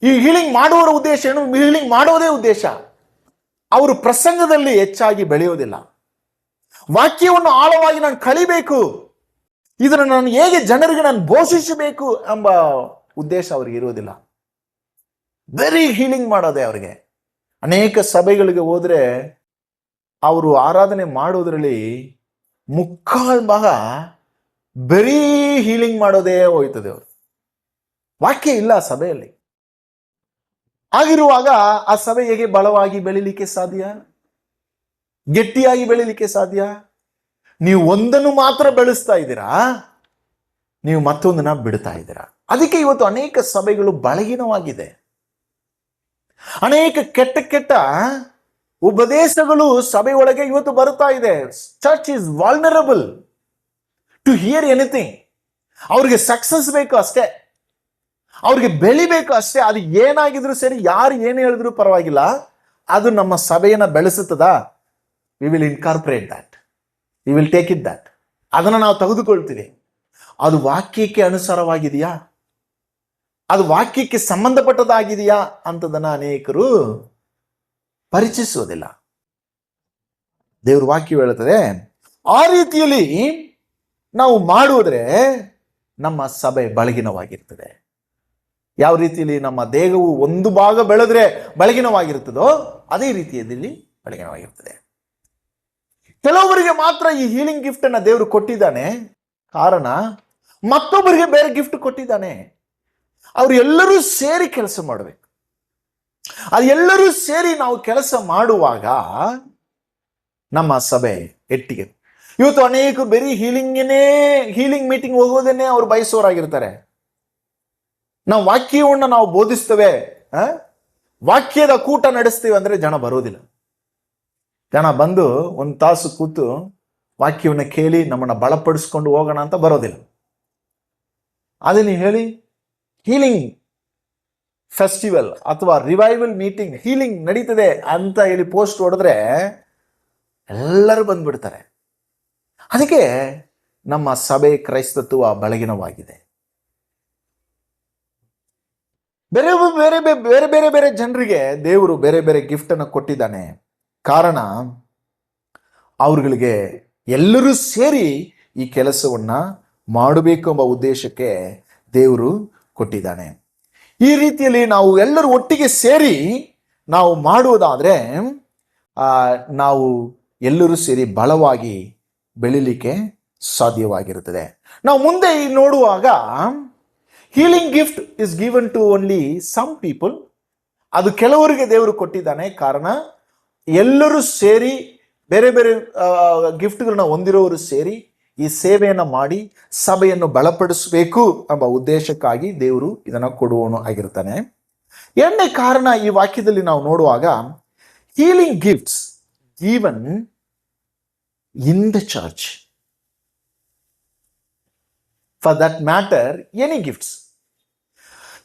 [SPEAKER 1] ಈ ಹೀಲಿಂಗ್ ಮಾಡುವವರ ಉದ್ದೇಶ ಏನು? ಹೀಲಿಂಗ್ ಮಾಡೋದೇ ಉದ್ದೇಶ. ಅವರು ಪ್ರಸಂಗದಲ್ಲಿ ಹೆಚ್ಚಾಗಿ ಬೆಳೆಯೋದಿಲ್ಲ. ವಾಕ್ಯವನ್ನು ಆಳವಾಗಿ ನಾನು ಕಲಿಬೇಕು, ಇದನ್ನು ನಾನು ಹೇಗೆ ಜನರಿಗೆ ನಾನು ಘೋಷಿಸಬೇಕು ಎಂಬ ಉದ್ದೇಶ ಅವ್ರಿಗೆ ಇರುವುದಿಲ್ಲ. ಬರೀ ಹೀಲಿಂಗ್ ಮಾಡೋದೇ ಅವರಿಗೆ. ಅನೇಕ ಸಭೆಗಳಿಗೆ ಹೋದ್ರೆ ಅವರು ಆರಾಧನೆ ಮಾಡೋದ್ರಲ್ಲಿ ಮುಕ್ಕಾಲ್ ಭಾಗ ಬರೀ ಹೀಲಿಂಗ್ ಮಾಡೋದೇ ಹೋಯ್ತದೆ. ಅವರು ವಾಕ್ಯ ಇಲ್ಲ ಸಭೆಯಲ್ಲಿ. ಆಗಿರುವಾಗ ಆ ಸಭೆ ಹೇಗೆ ಬಲವಾಗಿ ಬೆಳಿಲಿಕ್ಕೆ ಸಾಧ್ಯ? ಗಟ್ಟಿಯಾಗಿ ಬೆಳಿಲಿಕ್ಕೆ ಸಾಧ್ಯ? ನೀವು ಒಂದನ್ನು ಮಾತ್ರ ಬೆಳೆಸ್ತಾ ಇದ್ದೀರಾ, ನೀವು ಮತ್ತೊಂದನ್ನ ಬಿಡ್ತಾ ಇದ್ದೀರಾ. ಅದಕ್ಕೆ ಇವತ್ತು ಅನೇಕ ಸಭೆಗಳು ಬಲಹೀನವಾಗಿದೆ. ಅನೇಕ ಕೆಟ್ಟ ಕೆಟ್ಟ ಉಪದೇಶಗಳು ಸಭೆಯೊಳಗೆ ಇವತ್ತು ಬರುತ್ತಾ ಇದೆ. Church is vulnerable to hear anything. ಅವ್ರಿಗೆ ಸಕ್ಸಸ್ ಬೇಕು ಅಷ್ಟೇ, ಅವ್ರಿಗೆ ಬೆಳಿಬೇಕು ಅಷ್ಟೇ. ಅದು ಏನಾಗಿದ್ರು ಸರಿ, ಯಾರು ಏನು ಹೇಳಿದ್ರು ಪರವಾಗಿಲ್ಲ, ಅದು ನಮ್ಮ ಸಭೆಯನ್ನ ಬೆಳೆಸುತ್ತದ. We will incorporate that, we will take it that. ಅದನ್ನು ನಾವು ತೆಗೆದುಕೊಳ್ತೀವಿ. ಅದು ವಾಕ್ಯಕ್ಕೆ ಅನುಸಾರವಾಗಿದೆಯಾ, ಅದು ವಾಕ್ಯಕ್ಕೆ ಸಂಬಂಧಪಟ್ಟದಾಗಿದೆಯಾ ಅಂತದನ್ನ ಅನೇಕರು ಪರಿಚಯಿಸುವುದಿಲ್ಲ. ದೇವ್ರ ವಾಕ್ಯ ಹೇಳುತ್ತದೆ, ಆ ರೀತಿಯಲ್ಲಿ ನಾವು ಮಾಡುವುದ್ರೆ ನಮ್ಮ ಸಭೆ ಬಲಹೀನವಾಗಿರ್ತದೆ. ಯಾವ ರೀತಿಯಲ್ಲಿ ನಮ್ಮ ದೇಹವು ಒಂದು ಭಾಗ ಬೆಳೆದ್ರೆ ಬಲಹೀನವಾಗಿರ್ತದೋ ಅದೇ ರೀತಿಯಲ್ಲಿ ಬಲಹೀನವಾಗಿರ್ತದೆ. ಕೆಲವೊಬ್ಬರಿಗೆ ಮಾತ್ರ ಈ ಹೀಲಿಂಗ್ ಗಿಫ್ಟ್ ಅನ್ನ ದೇವರು ಕೊಟ್ಟಿದ್ದಾನೆ, ಕಾರಣ ಮತ್ತೊಬ್ಬರಿಗೆ ಬೇರೆ ಗಿಫ್ಟ್ ಕೊಟ್ಟಿದ್ದಾನೆ. ಅವರು ಎಲ್ಲರೂ ಸೇರಿ ಕೆಲಸ ಮಾಡಬೇಕು. ಅದು ಎಲ್ಲರೂ ಸೇರಿ ನಾವು ಕೆಲಸ ಮಾಡುವಾಗ ನಮ್ಮ ಸಭೆ ಎಟ್ಟಿಗೆ. ಇವತ್ತು ಅನೇಕರು ಬರೀ ಹೀಲಿಂಗ್ ಮೀಟಿಂಗ್ ಹೋಗೋದೇನೆ ಅವ್ರು ಬಯಸೋರಾಗಿರ್ತಾರೆ. ನಾವು ವಾಕ್ಯವನ್ನು ನಾವು ಬೋಧಿಸ್ತೇವೆ, ವಾಕ್ಯದ ಕೂಟ ನಡೆಸ್ತೇವೆ ಅಂದ್ರೆ ಜನ ಬರೋದಿಲ್ಲ. ಜನ ಬಂದು ಒಂದು ತಾಸು ಕೂತು ವಾಕ್ಯವನ್ನು ಕೇಳಿ ನಮ್ಮನ್ನ ಬಲಪಡಿಸ್ಕೊಂಡು ಹೋಗೋಣ ಅಂತ ಬರೋದಿಲ್ಲ. ಅದೇ ನೀವು ಹೇಳಿ ಹೀಲಿಂಗ್ ಫೆಸ್ಟಿವಲ್ ಅಥವಾ ರಿವೈವಲ್ ಮೀಟಿಂಗ್, ಹೀಲಿಂಗ್ ನಡೀತದೆ ಅಂತ ಹೇಳಿ ಪೋಸ್ಟ್ ಹೊಡೆದ್ರೆ ಎಲ್ಲರೂ ಬಂದ್ಬಿಡ್ತಾರೆ. ಅದಕ್ಕೆ ನಮ್ಮ ಸಭೆ ಕ್ರೈಸ್ತತ್ವ ಬಲಹೀನವಾಗಿದೆ. ಬೇರೆ ಬೇರೆ ಬೇರೆ ಬೇರೆ ಬೇರೆ ಜನರಿಗೆ ದೇವರು ಬೇರೆ ಬೇರೆ ಗಿಫ್ಟ್ ಅನ್ನು ಕೊಟ್ಟಿದ್ದಾನೆ. ಕಾರಣ ಅವ್ರಗಳಿಗೆ ಎಲ್ಲರೂ ಸೇರಿ ಈ ಕೆಲಸವನ್ನ ಮಾಡಬೇಕು ಎಂಬ ಉದ್ದೇಶಕ್ಕೆ ದೇವರು ಕೊಟ್ಟಿದ್ದಾನೆ. ಈ ರೀತಿಯಲ್ಲಿ ನಾವು ಎಲ್ಲರೂ ಒಟ್ಟಿಗೆ ಸೇರಿ ನಾವು ಮಾಡುವುದಾದ್ರೆ ನಾವು ಎಲ್ಲರೂ ಸೇರಿ ಬಲವಾಗಿ ಬೆಳಿಲಿಕ್ಕೆ ಸಾಧ್ಯವಾಗಿರುತ್ತದೆ. ನಾವು ಮುಂದೆ ನೋಡುವಾಗ healing gift is given to only some people. ಅದು ಕೆಲವರಿಗೆ ದೇವರು ಕೊಟ್ಟಿದ್ದಾನೆ. ಕಾರಣ ಎಲ್ಲರೂ ಸೇರಿ ಬೇರೆ ಬೇರೆ ಗಿಫ್ಟ್ಗಳನ್ನ ಹೊಂದಿರೋರು ಸೇರಿ ಈ ಸೇವೆಯನ್ನು ಮಾಡಿ ಸಭೆಯನ್ನು ಬಲಪಡಿಸಬೇಕು ಎಂಬ ಉದ್ದೇಶಕ್ಕಾಗಿ ದೇವರು ಇದನ್ನು ಕೊಡುವವನು ಆಗಿರ್ತಾನೆ. ಎರಡನೇ ಕಾರಣ ಈ ವಾಕ್ಯದಲ್ಲಿ ನಾವು ನೋಡುವಾಗ healing gifts given in the church, for that matter any gifts.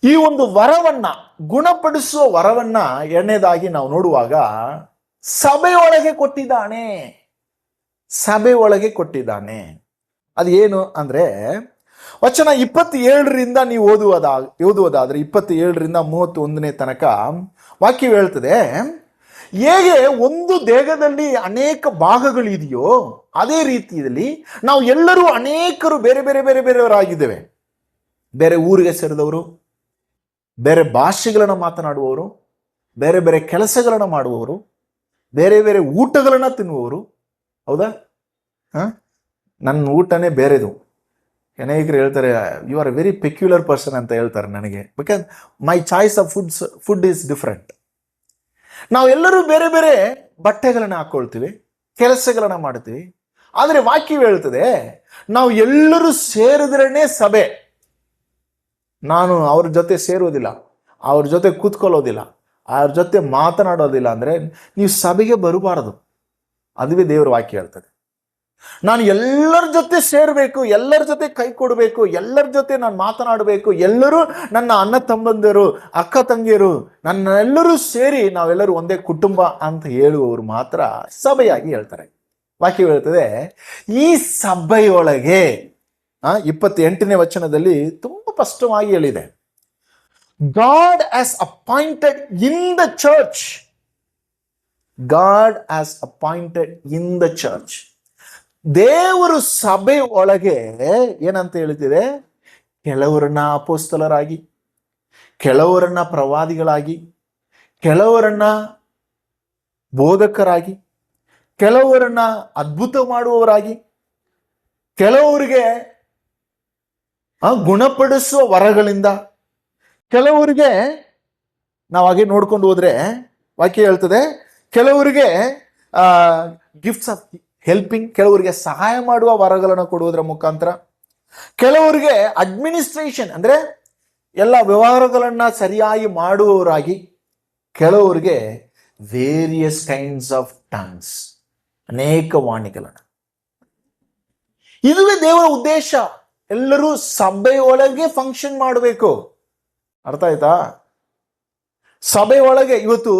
[SPEAKER 1] ಈ ಒಂದು ವರವನ್ನ, ಗುಣಪಡಿಸುವ ವರವನ್ನ ಎರಡನೇದಾಗಿ ನಾವು ನೋಡುವಾಗ ಸಭೆಯೊಳಗೆ ಕೊಟ್ಟಿದ್ದಾನೆ. ಸಭೆಯೊಳಗೆ ಕೊಟ್ಟಿದ್ದಾನೆ. ಅದು ಏನು ಅಂದ್ರೆ ವಚನ 27ರಿಂದ ನೀವು ಓದುವುದಾದ್ರೆ 27ರಿಂದ 31ನೇ ತನಕ ವಾಕ್ಯ ಹೇಳ್ತದೆ, ಹೇಗೆ ಒಂದು ದೇಹದಲ್ಲಿ ಅನೇಕ ಭಾಗಗಳಿದೆಯೋ ಅದೇ ರೀತಿಯಲ್ಲಿ ನಾವು ಎಲ್ಲರೂ ಅನೇಕರು ಬೇರೆ ಬೇರೆ ಬೇರೆ ಬೇರೆಯವರಾಗಿದ್ದೇವೆ. ಬೇರೆ ಊರಿಗೆ ಸೇರಿದವರು, ಬೇರೆ ಭಾಷೆಗಳನ್ನು ಮಾತನಾಡುವವರು, ಬೇರೆ ಬೇರೆ ಕೆಲಸಗಳನ್ನು ಮಾಡುವವರು, ಬೇರೆ ಬೇರೆ ಊಟಗಳನ್ನು ತಿನ್ನುವವರು. ಹೌದಾ? ನನ್ನ ಊಟನೇ ಬೇರೆದು. ಅನೇಕರು ಹೇಳ್ತಾರೆ, you are a very peculiar person ಅಂತ ಹೇಳ್ತಾರೆ ನನಗೆ. Because my choice of food is different. ನಾವೆಲ್ಲರೂ ಬೇರೆ ಬೇರೆ ಬಟ್ಟೆಗಳನ್ನು ಹಾಕೊಳ್ತೀವಿ, ಕೆಲಸಗಳನ್ನು ಮಾಡ್ತೀವಿ. ಆದರೆ ವಾಕ್ಯ ಹೇಳ್ತದೆ, ನಾವು ಎಲ್ಲರೂ ಸೇರಿದ್ರೇನೆ ಸಭೆ. ನಾನು ಅವ್ರ ಜೊತೆ ಸೇರೋದಿಲ್ಲ, ಅವ್ರ ಜೊತೆ ಕೂತ್ಕೊಳ್ಳೋದಿಲ್ಲ, ಅವ್ರ ಜೊತೆ ಮಾತನಾಡೋದಿಲ್ಲ ಅಂದರೆ ನೀವು ಸಭೆಗೆ ಬರಬಾರದು. ಅದುವೇ ದೇವರ ವಾಕ್ಯ ಹೇಳ್ತದೆ. ನಾನು ಎಲ್ಲರ ಜೊತೆ ಸೇರಬೇಕು, ಎಲ್ಲರ ಜೊತೆ ಕೈ ಕೊಡಬೇಕು, ಎಲ್ಲರ ಜೊತೆ ನಾನು ಮಾತನಾಡಬೇಕು, ಎಲ್ಲರೂ ನನ್ನ ಅಣ್ಣ ತಮ್ಮಂದಿರು, ಅಕ್ಕ ತಂಗಿಯರು, ನನ್ನೆಲ್ಲರೂ ಸೇರಿ ನಾವೆಲ್ಲರೂ ಒಂದೇ ಕುಟುಂಬ ಅಂತ ಹೇಳುವವರು ಮಾತ್ರ ಸಭೆಯಾಗಿ ಹೇಳ್ತಾರೆ. ವಾಕ್ಯ ಹೇಳ್ತದೆ, ಈ ಸಭೆಯೊಳಗೆ 28ನೇ ವಚನದಲ್ಲಿ ತುಂಬಾ ಸ್ಪಷ್ಟವಾಗಿ ಹೇಳಿದೆ, God has appointed in the church. God has appointed in the church. ದೇವರು ಸಭೆ ಒಳಗೆ ಏನಂತ ಹೇಳ್ತಿದೆ, ಕೆಲವರನ್ನ ಅಪೊಸ್ತಲರಾಗಿ, ಕೆಲವರನ್ನ ಪ್ರವಾದಿಗಳಾಗಿ, ಕೆಲವರನ್ನ ಬೋಧಕರಾಗಿ, ಕೆಲವರನ್ನ ಅದ್ಭುತ ಮಾಡುವವರಾಗಿ, ಕೆಲವರಿಗೆ ಗುಣಪಡಿಸುವ ವರಗಳಿಂದ, ಕೆಲವರಿಗೆ ನಾವು ಹಾಗೆ ನೋಡ್ಕೊಂಡು ಹೋದ್ರೆ ವಾಕ್ಯ ಹೇಳ್ತದೆ, ಕೆಲವರಿಗೆ ಗಿಫ್ಟ್ಸ್ ಆಫ್ ಹೆಲ್ಪಿಂಗ್, ಕೆಲವರಿಗೆ ಸಹಾಯ ಮಾಡುವ ವರಗಳನ್ನು ಕೊಡುವುದರ ಮುಖಾಂತರ, ಕೆಲವರಿಗೆ ಅಡ್ಮಿನಿಸ್ಟ್ರೇಷನ್ ಅಂದ್ರೆ ಎಲ್ಲ ವ್ಯವಹಾರಗಳನ್ನ ಸರಿಯಾಗಿ ಮಾಡುವವರಾಗಿ, ಕೆಲವರಿಗೆ ವೇರಿಯಸ್ ಕೈಂಡ್ಸ್ ಆಫ್ ಟಂಗ್ಸ್, ಅನೇಕ ವಾಣಿಗಳನ್ನು. ಇದುವೇ ದೇವರ ಉದ್ದೇಶ. ಎಲ್ಲರೂ ಸಭೆಯೊಳಗೆ ಫಂಕ್ಷನ್ ಮಾಡಬೇಕು. ಅರ್ಥ ಆಯ್ತಾ? ಸಭೆಯೊಳಗೆ ಇವತ್ತು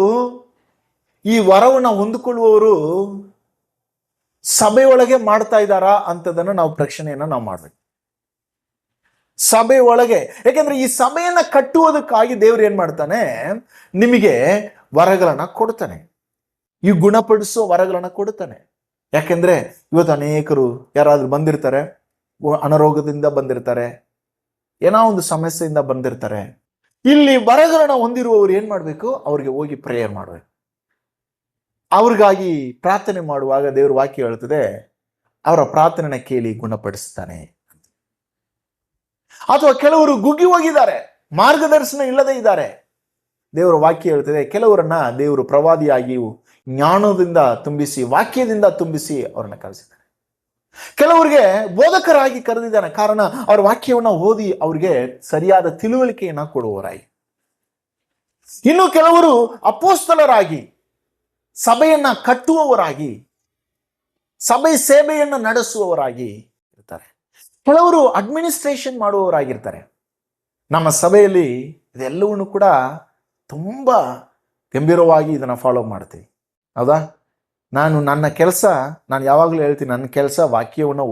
[SPEAKER 1] ಈ ವರವನ್ನು ಹೊಂದಿಕೊಳ್ಳುವವರು ಸಭೆಯೊಳಗೆ ಮಾಡ್ತಾ ಇದ್ದಾರಾ ಅಂತದನ್ನು ನಾವು ಪ್ರಶ್ನೆಯನ್ನ ನಾವು ಮಾಡ್ಬೇಕು. ಸಭೆ ಒಳಗೆ, ಯಾಕೆಂದ್ರೆ ಈ ಸಭೆಯನ್ನ ಕಟ್ಟುವುದಕ್ಕಾಗಿ ದೇವ್ರು ಏನ್ ಮಾಡ್ತಾನೆ, ನಿಮಗೆ ವರಗಳನ್ನ ಕೊಡ್ತಾನೆ, ಈ ಗುಣಪಡಿಸೋ ವರಗಳನ್ನ ಕೊಡ್ತಾನೆ. ಯಾಕೆಂದ್ರೆ ಇವತ್ತು ಅನೇಕರು ಯಾರಾದ್ರೂ ಬಂದಿರ್ತಾರೆ, ಅನಾರೋಗ್ಯದಿಂದ ಬಂದಿರ್ತಾರೆ, ಏನೋ ಒಂದು ಸಮಸ್ಯೆಯಿಂದ ಬಂದಿರ್ತಾರೆ. ಇಲ್ಲಿ ವರಗಳನ್ನ ಹೊಂದಿರುವವರು ಏನ್ ಮಾಡ್ಬೇಕು, ಅವ್ರಿಗೆ ಹೋಗಿ ಪ್ರೇಯರ್ ಮಾಡ್ಬೇಕು. ಅವ್ರಿಗಾಗಿ ಪ್ರಾರ್ಥನೆ ಮಾಡುವಾಗ ದೇವ್ರ ವಾಕ್ಯ ಹೇಳ್ತದೆ, ಅವರ ಪ್ರಾರ್ಥನೆನ ಕೇಳಿ ಗುಣಪಡಿಸ್ತಾನೆ. ಅಥವಾ ಕೆಲವರು ಗುಗ್ಗಿ ಹೋಗಿದ್ದಾರೆ, ಮಾರ್ಗದರ್ಶನ ಇಲ್ಲದೆ ಇದ್ದಾರೆ. ದೇವರ ವಾಕ್ಯ ಹೇಳ್ತದೆ, ಕೆಲವರನ್ನ ದೇವರು ಪ್ರವಾದಿಯಾಗಿ ಜ್ಞಾನದಿಂದ ತುಂಬಿಸಿ, ವಾಕ್ಯದಿಂದ ತುಂಬಿಸಿ ಅವರನ್ನ ಕಳಿಸಿದ್ದಾನೆ. ಕೆಲವರಿಗೆ ಬೋಧಕರಾಗಿ ಕರೆದಿದ್ದಾನೆ, ಕಾರಣ ಅವರ ವಾಕ್ಯವನ್ನ ಓದಿ ಅವ್ರಿಗೆ ಸರಿಯಾದ ತಿಳುವಳಿಕೆಯನ್ನ ಕೊಡುವವರಾಗಿ. ಇನ್ನು ಕೆಲವರು ಅಪೋಸ್ತಲರಾಗಿ, ಸಭೆಯನ್ನ ಕಟ್ಟುವವರಾಗಿ, ಸಭೆ ಸೇವೆಯನ್ನು ನಡೆಸುವವರಾಗಿ ಇರ್ತಾರೆ. ಕೆಲವರು ಅಡ್ಮಿನಿಸ್ಟ್ರೇಷನ್ ಮಾಡುವವರಾಗಿರ್ತಾರೆ. ನಮ್ಮ ಸಭೆಯಲ್ಲಿ ಇದೆಲ್ಲವನ್ನು ಕೂಡ ತುಂಬಾ ಗಂಭೀರವಾಗಿ ಇದನ್ನ ಫಾಲೋ ಮಾಡ್ತೀವಿ, ಹೌದಾ? ನನ್ನ ಕೆಲಸ, ನಾನು ಯಾವಾಗಲೂ ಹೇಳ್ತೀನಿ, ನನ್ನ ಕೆಲಸ ವಾಕ್ಯವನ್ನು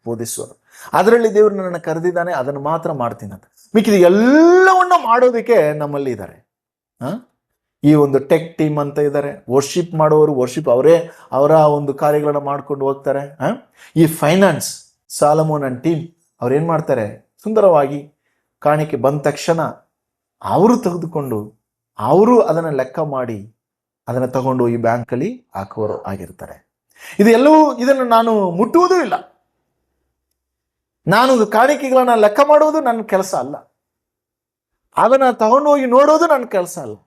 [SPEAKER 1] ಬೋಧಿಸೋದು. ಅದರಲ್ಲಿ ದೇವರು ನನ್ನನ್ನು ಕರೆದಿದ್ದಾನೆ, ಅದನ್ನು ಮಾತ್ರ ಮಾಡ್ತೀನಿ ಅಂತ. ಮಿಕ್ಕಿದ ಎಲ್ಲವನ್ನ ಮಾಡೋದಕ್ಕೆ ನಮ್ಮಲ್ಲಿ ಇದ್ದಾರೆ. ಈ ಒಂದು ಟೆಕ್ ಟೀಮ್ ಅಂತ ಇದ್ದಾರೆ, ವರ್ಷಿಪ್ ಮಾಡೋರು, ವರ್ಷಿಪ್ ಅವರ ಒಂದು ಕಾರ್ಯಗಳನ್ನ ಮಾಡ್ಕೊಂಡು ಹೋಗ್ತಾರೆ. ಈ ಫೈನಾನ್ಸ್, ಸಾಲಮೋನ್ ಅಂಡ್ ಟೀಮ್ ಅವ್ರೇನ್ ಮಾಡ್ತಾರೆ, ಸುಂದರವಾಗಿ ಕಾಣಿಕೆ ಬಂದ ತಕ್ಷಣ ಅವರು ತೆಗೆದುಕೊಂಡು ಅವರು ಅದನ್ನ ಲೆಕ್ಕ ಮಾಡಿ ಅದನ್ನ ತಗೊಂಡು ಈ ಬ್ಯಾಂಕಲ್ಲಿ ಹಾಕುವರು ಆಗಿರ್ತಾರೆ. ಇದನ್ನು ನಾನು ಮುಟ್ಟುವುದೂ ಇಲ್ಲ. ನಾನು ಕಾಣಿಕೆಗಳನ್ನ ಲೆಕ್ಕ ಮಾಡುವುದು ನನ್ನ ಕೆಲಸ ಅಲ್ಲ, ಅದನ್ನ ತಗೊಂಡು ಹೋಗಿ ನೋಡೋದು ನನ್ನ ಕೆಲಸ ಅಲ್ಲ.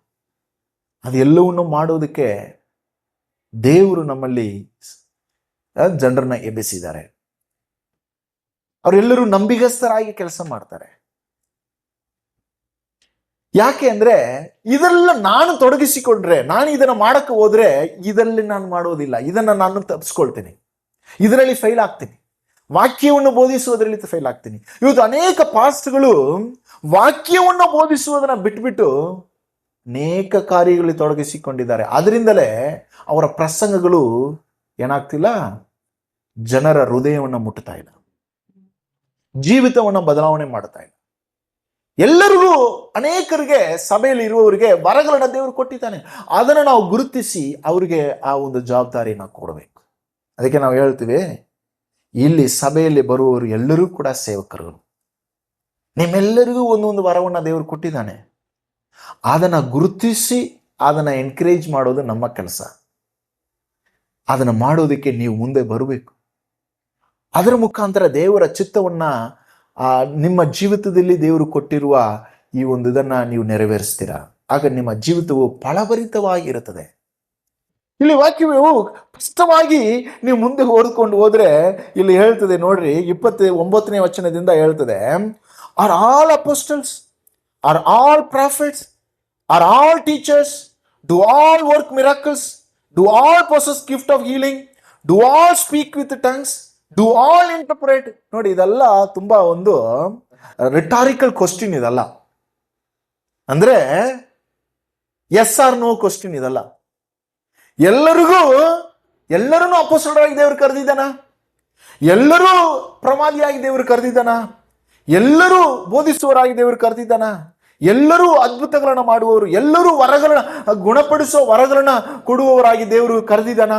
[SPEAKER 1] ಅದೆಲ್ಲವನ್ನು ಮಾಡೋದಕ್ಕೆ ದೇವರು ನಮ್ಮಲ್ಲಿ ಜನರನ್ನ ಎಬ್ಬಿಸಿದ್ದಾರೆ. ಅವರೆಲ್ಲರೂ ನಂಬಿಗಸ್ತರಾಗಿ ಕೆಲಸ ಮಾಡ್ತಾರೆ. ಯಾಕೆ ಅಂದ್ರೆ ಇದೆಲ್ಲ ನಾನು ತೊಡಗಿಸಿಕೊಂಡ್ರೆ, ನಾನು ಇದನ್ನ ಮಾಡಕ್ಕೆ ಹೋದ್ರೆ ಇದರಲ್ಲಿ ನಾನು ಮಾಡೋದಿಲ್ಲ, ಇದನ್ನ ನಾನು ತಪ್ಪಿಸ್ಕೊಳ್ತೀನಿ, ಇದರಲ್ಲಿ ಫೈಲ್ ಆಗ್ತೀನಿ, ವಾಕ್ಯವನ್ನು ಬೋಧಿಸುವುದರಲ್ಲಿ ಫೈಲ್ ಆಗ್ತೀನಿ. ಇವತ್ತು ಅನೇಕ ಪಾಸ್ಟ್ಗಳು ವಾಕ್ಯವನ್ನು ಬೋಧಿಸುವುದನ್ನ ಬಿಟ್ಬಿಟ್ಟು ಅನೇಕ ಕಾರ್ಯಗಳಲ್ಲಿ ತೊಡಗಿಸಿಕೊಂಡಿದ್ದಾರೆ. ಅದರಿಂದಲೇ ಅವರ ಪ್ರಸಂಗಗಳು ಏನಾಗ್ತಿಲ್ಲ, ಜನರ ಹೃದಯವನ್ನು ಮುಟ್ಟುತ್ತಾ ಇಲ್ಲ, ಜೀವಿತವನ್ನು ಬದಲಾವಣೆ ಮಾಡ್ತಾ ಇಲ್ಲ. ಎಲ್ಲರಿಗೂ, ಅನೇಕರಿಗೆ, ಸಭೆಯಲ್ಲಿ ಇರುವವರಿಗೆ ವರಗಳನ್ನ ದೇವರು ಕೊಟ್ಟಿದ್ದಾನೆ. ಅದನ್ನು ನಾವು ಗುರುತಿಸಿ ಅವರಿಗೆ ಆ ಒಂದು ಜವಾಬ್ದಾರಿಯನ್ನು ಕೊಡಬೇಕು. ಅದಕ್ಕೆ ನಾವು ಹೇಳ್ತೀವಿ, ಇಲ್ಲಿ ಸಭೆಯಲ್ಲಿ ಬರುವವರು ಎಲ್ಲರೂ ಕೂಡ ಸೇವಕರು. ನಿಮ್ಮೆಲ್ಲರಿಗೂ ಒಂದೊಂದು ವರವನ್ನ ದೇವರು ಕೊಟ್ಟಿದ್ದಾನೆ. ಅದನ್ನ ಗುರುತಿಸಿ ಅದನ್ನ ಎನ್ಕರೇಜ್ ಮಾಡೋದು ನಮ್ಮ ಕೆಲಸ. ಅದನ್ನ ಮಾಡೋದಕ್ಕೆ ನೀವು ಮುಂದೆ ಬರಬೇಕು. ಅದರ ಮುಖಾಂತರ ದೇವರ ಚಿತ್ತವನ್ನ ನಿಮ್ಮ ಜೀವಿತದಲ್ಲಿ ದೇವರು ಕೊಟ್ಟಿರುವ ಈ ಒಂದು ಇದನ್ನ ನೀವು ನೆರವೇರಿಸ್ತೀರಾ. ಆಗ ನಿಮ್ಮ ಜೀವಿತವು ಫಲಭರಿತವಾಗಿರುತ್ತದೆ. ಇಲ್ಲಿ ವಾಕ್ಯವು ಸ್ಪಷ್ಟವಾಗಿ ನೀವು ಮುಂದೆ ಓದ್ಕೊಂಡು ಹೋದ್ರೆ ಇಲ್ಲಿ ಹೇಳ್ತದೆ ನೋಡ್ರಿ, 29ನೇ ವಚನದಿಂದ ಹೇಳ್ತದೆ, are all apostles, are all profits, are all teachers, do all work miracles, do all possess gift of healing, do all speak with tongues, do all interpret. ನೋಡಿ, ಇದೆಲ್ಲ ತುಂಬಾ ಒಂದು ರಿಟಾರಿಕಲ್ ಕ್ವಶನ್. ಇದಲ್ಲ ಅಂದ್ರೆ ಎಸ್ ಆರ್ ನೋ ಕ್ವಶನ್. ಇದಲ್ಲ. ಎಲ್ಲರೂ ಅಪೊಸ್ತಲರಾಗಿ ದೇವರು ಕರೆದಿದ್ದಾನ? ಎಲ್ಲರೂ ಪ್ರವಾದಿಯಾಗಿ ದೇವರು ಕರೆದಿದ್ದಾನ? ಎಲ್ಲರೂ ಬೋಧಿಸುವವರಾಗಿ ದೇವರು ಕರೆದಿದ್ದಾನ? ಎಲ್ಲರೂ ಅದ್ಭುತಗಳನ್ನ ಮಾಡುವವರು, ಎಲ್ಲರೂ ವರಗಳನ್ನ ಗುಣಪಡಿಸುವ ವರಗಳನ್ನ ಕೊಡುವವರಾಗಿ ದೇವರು ಕರೆದಿದ್ದಾನ?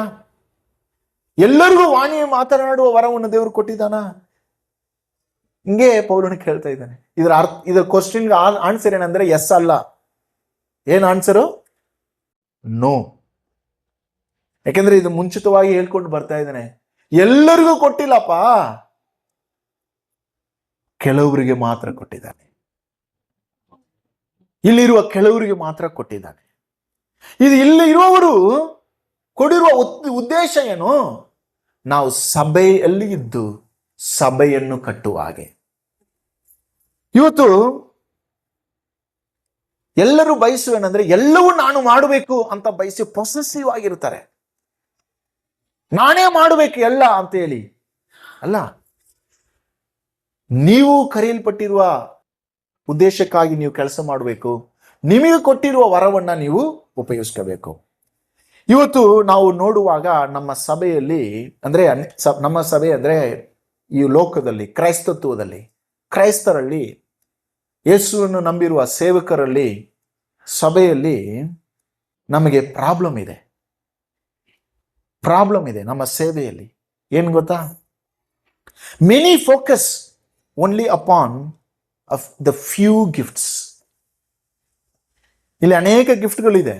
[SPEAKER 1] ಎಲ್ಲರಿಗೂ ವಾಣಿ ಮಾತನಾಡುವ ವರವನ್ನು ದೇವರು ಕೊಟ್ಟಿದ್ದಾನ? ಹಿಂಗೆ ಪೌಲನು ಕೇಳ್ತಾ ಇದ್ದಾನೆ. ಇದರ ಕ್ವಶನ್ ಆನ್ಸರ್ ಏನಂದ್ರೆ ಎಸ್ ಅಲ್ಲ. ಏನ್ ಆನ್ಸರು? ನೋ. ಯಾಕೆಂದ್ರೆ ಇದು ಮುಂಚಿತವಾಗಿ ಹೇಳ್ಕೊಂಡು ಬರ್ತಾ ಇದ್ದಾನೆ, ಎಲ್ಲರಿಗೂ ಕೊಟ್ಟಿಲ್ಲಪ್ಪ, ಕೆಲವರಿಗೆ ಮಾತ್ರ ಕೊಟ್ಟಿದ್ದಾನೆ. ಇಲ್ಲಿರುವ ಕೆಲವರಿಗೆ ಮಾತ್ರ ಕೊಟ್ಟಿದ್ದಾನೆ. ಇದು ಇಲ್ಲಿ ಇರುವವರು ಕೊಡಿರುವ ಉದ್ದೇಶ ಏನು? ನಾವು ಸಭೆಯಲ್ಲಿ ಇದ್ದು ಸಭೆಯನ್ನು ಕಟ್ಟುವ ಹಾಗೆ. ಇವತ್ತು ಎಲ್ಲರೂ ಬಯಸುವೇನೆಂದ್ರೆ ಎಲ್ಲವೂ ನಾನು ಮಾಡಬೇಕು ಅಂತ ಬಯಸಿ ಪೊಸೆಸಿವ್ ಆಗಿರ್ತಾರೆ. ನಾನೇ ಮಾಡಬೇಕು ಎಲ್ಲ ಅಂತ ಹೇಳಿ ಅಲ್ಲ. ನೀವು ಕರೆಯಲ್ಪಟ್ಟಿರುವ ಉದ್ದೇಶಕ್ಕಾಗಿ ನೀವು ಕೆಲಸ ಮಾಡಬೇಕು. ನಿಮಗೆ ಕೊಟ್ಟಿರುವ ವರವನ್ನ ನೀವು ಉಪಯೋಗಿಸ್ಕೋಬೇಕು. ಇವತ್ತು ನಾವು ನೋಡುವಾಗ ನಮ್ಮ ಸಭೆಯಲ್ಲಿ ಅಂದ್ರೆ ನಮ್ಮ ಸಭೆ ಅಂದ್ರೆ ಈ ಲೋಕದಲ್ಲಿ ಕ್ರೈಸ್ತರಲ್ಲಿ ಯೇಸುವನ್ನು ನಂಬಿರುವ ಸೇವಕರಲ್ಲಿ ಸಭೆಯಲ್ಲಿ ನಮಗೆ ಪ್ರಾಬ್ಲಮ್ ಇದೆ ನಮ್ಮ ಸೇವೆಯಲ್ಲಿ. ಏನು ಗೊತ್ತಾ? Many focus only upon of the few gifts. ಇಲ್ಲಿ ಅನೇಕ ಗಿಫ್ಟ್ಗಳಿದೆ,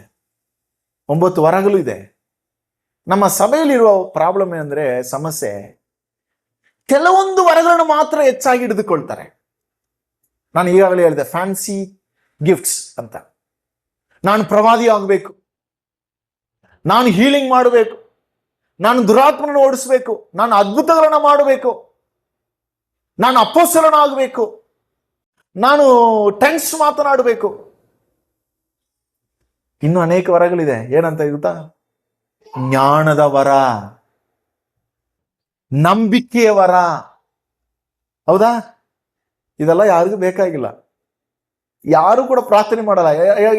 [SPEAKER 1] 9 ವರಗಳು ಇದೆ. ನಮ್ಮ ಸಭೆಯಲ್ಲಿರುವ ಪ್ರಾಬ್ಲಮ್ ಏನಂದ್ರೆ, ಸಮಸ್ಯೆ, ಕೆಲವೊಂದು ವರಗಳನ್ನು ಮಾತ್ರ ಹೆಚ್ಚಾಗಿ ಹಿಡಿದುಕೊಳ್ತಾರೆ. ನಾನು ಈಗಾಗಲೇ ಹೇಳಿದೆ, ಫ್ಯಾನ್ಸಿ ಗಿಫ್ಟ್ಸ್ ಅಂತ. ನಾನು ಪ್ರವಾದಿ ಆಗಬೇಕು, ನಾನು ಹೀಲಿಂಗ್ ಮಾಡಬೇಕು, ನಾನು ದುರಾತ್ಮನ ಓಡಿಸ್ಬೇಕು, ನಾನು ಅದ್ಭುತಗಳನ್ನ ಮಾಡಬೇಕು, ನಾನು ಅಪೊಸ್ತಲನಾಗಬೇಕು, ನಾನು ಟೆನ್ಸ್ ಮಾತನಾಡಬೇಕು. ಇನ್ನು ಅನೇಕ ವರಗಳಿದೆ. ಏನಂತ ಗೊತ್ತಾ? ಜ್ಞಾನದ ವರ, ನಂಬಿಕೆಯ ವರ. ಹೌದಾ? ಇದೆಲ್ಲ ಯಾರಿಗೂ ಬೇಕಾಗಿಲ್ಲ. ಯಾರು ಕೂಡ ಪ್ರಾರ್ಥನೆ ಮಾಡಲ್ಲ.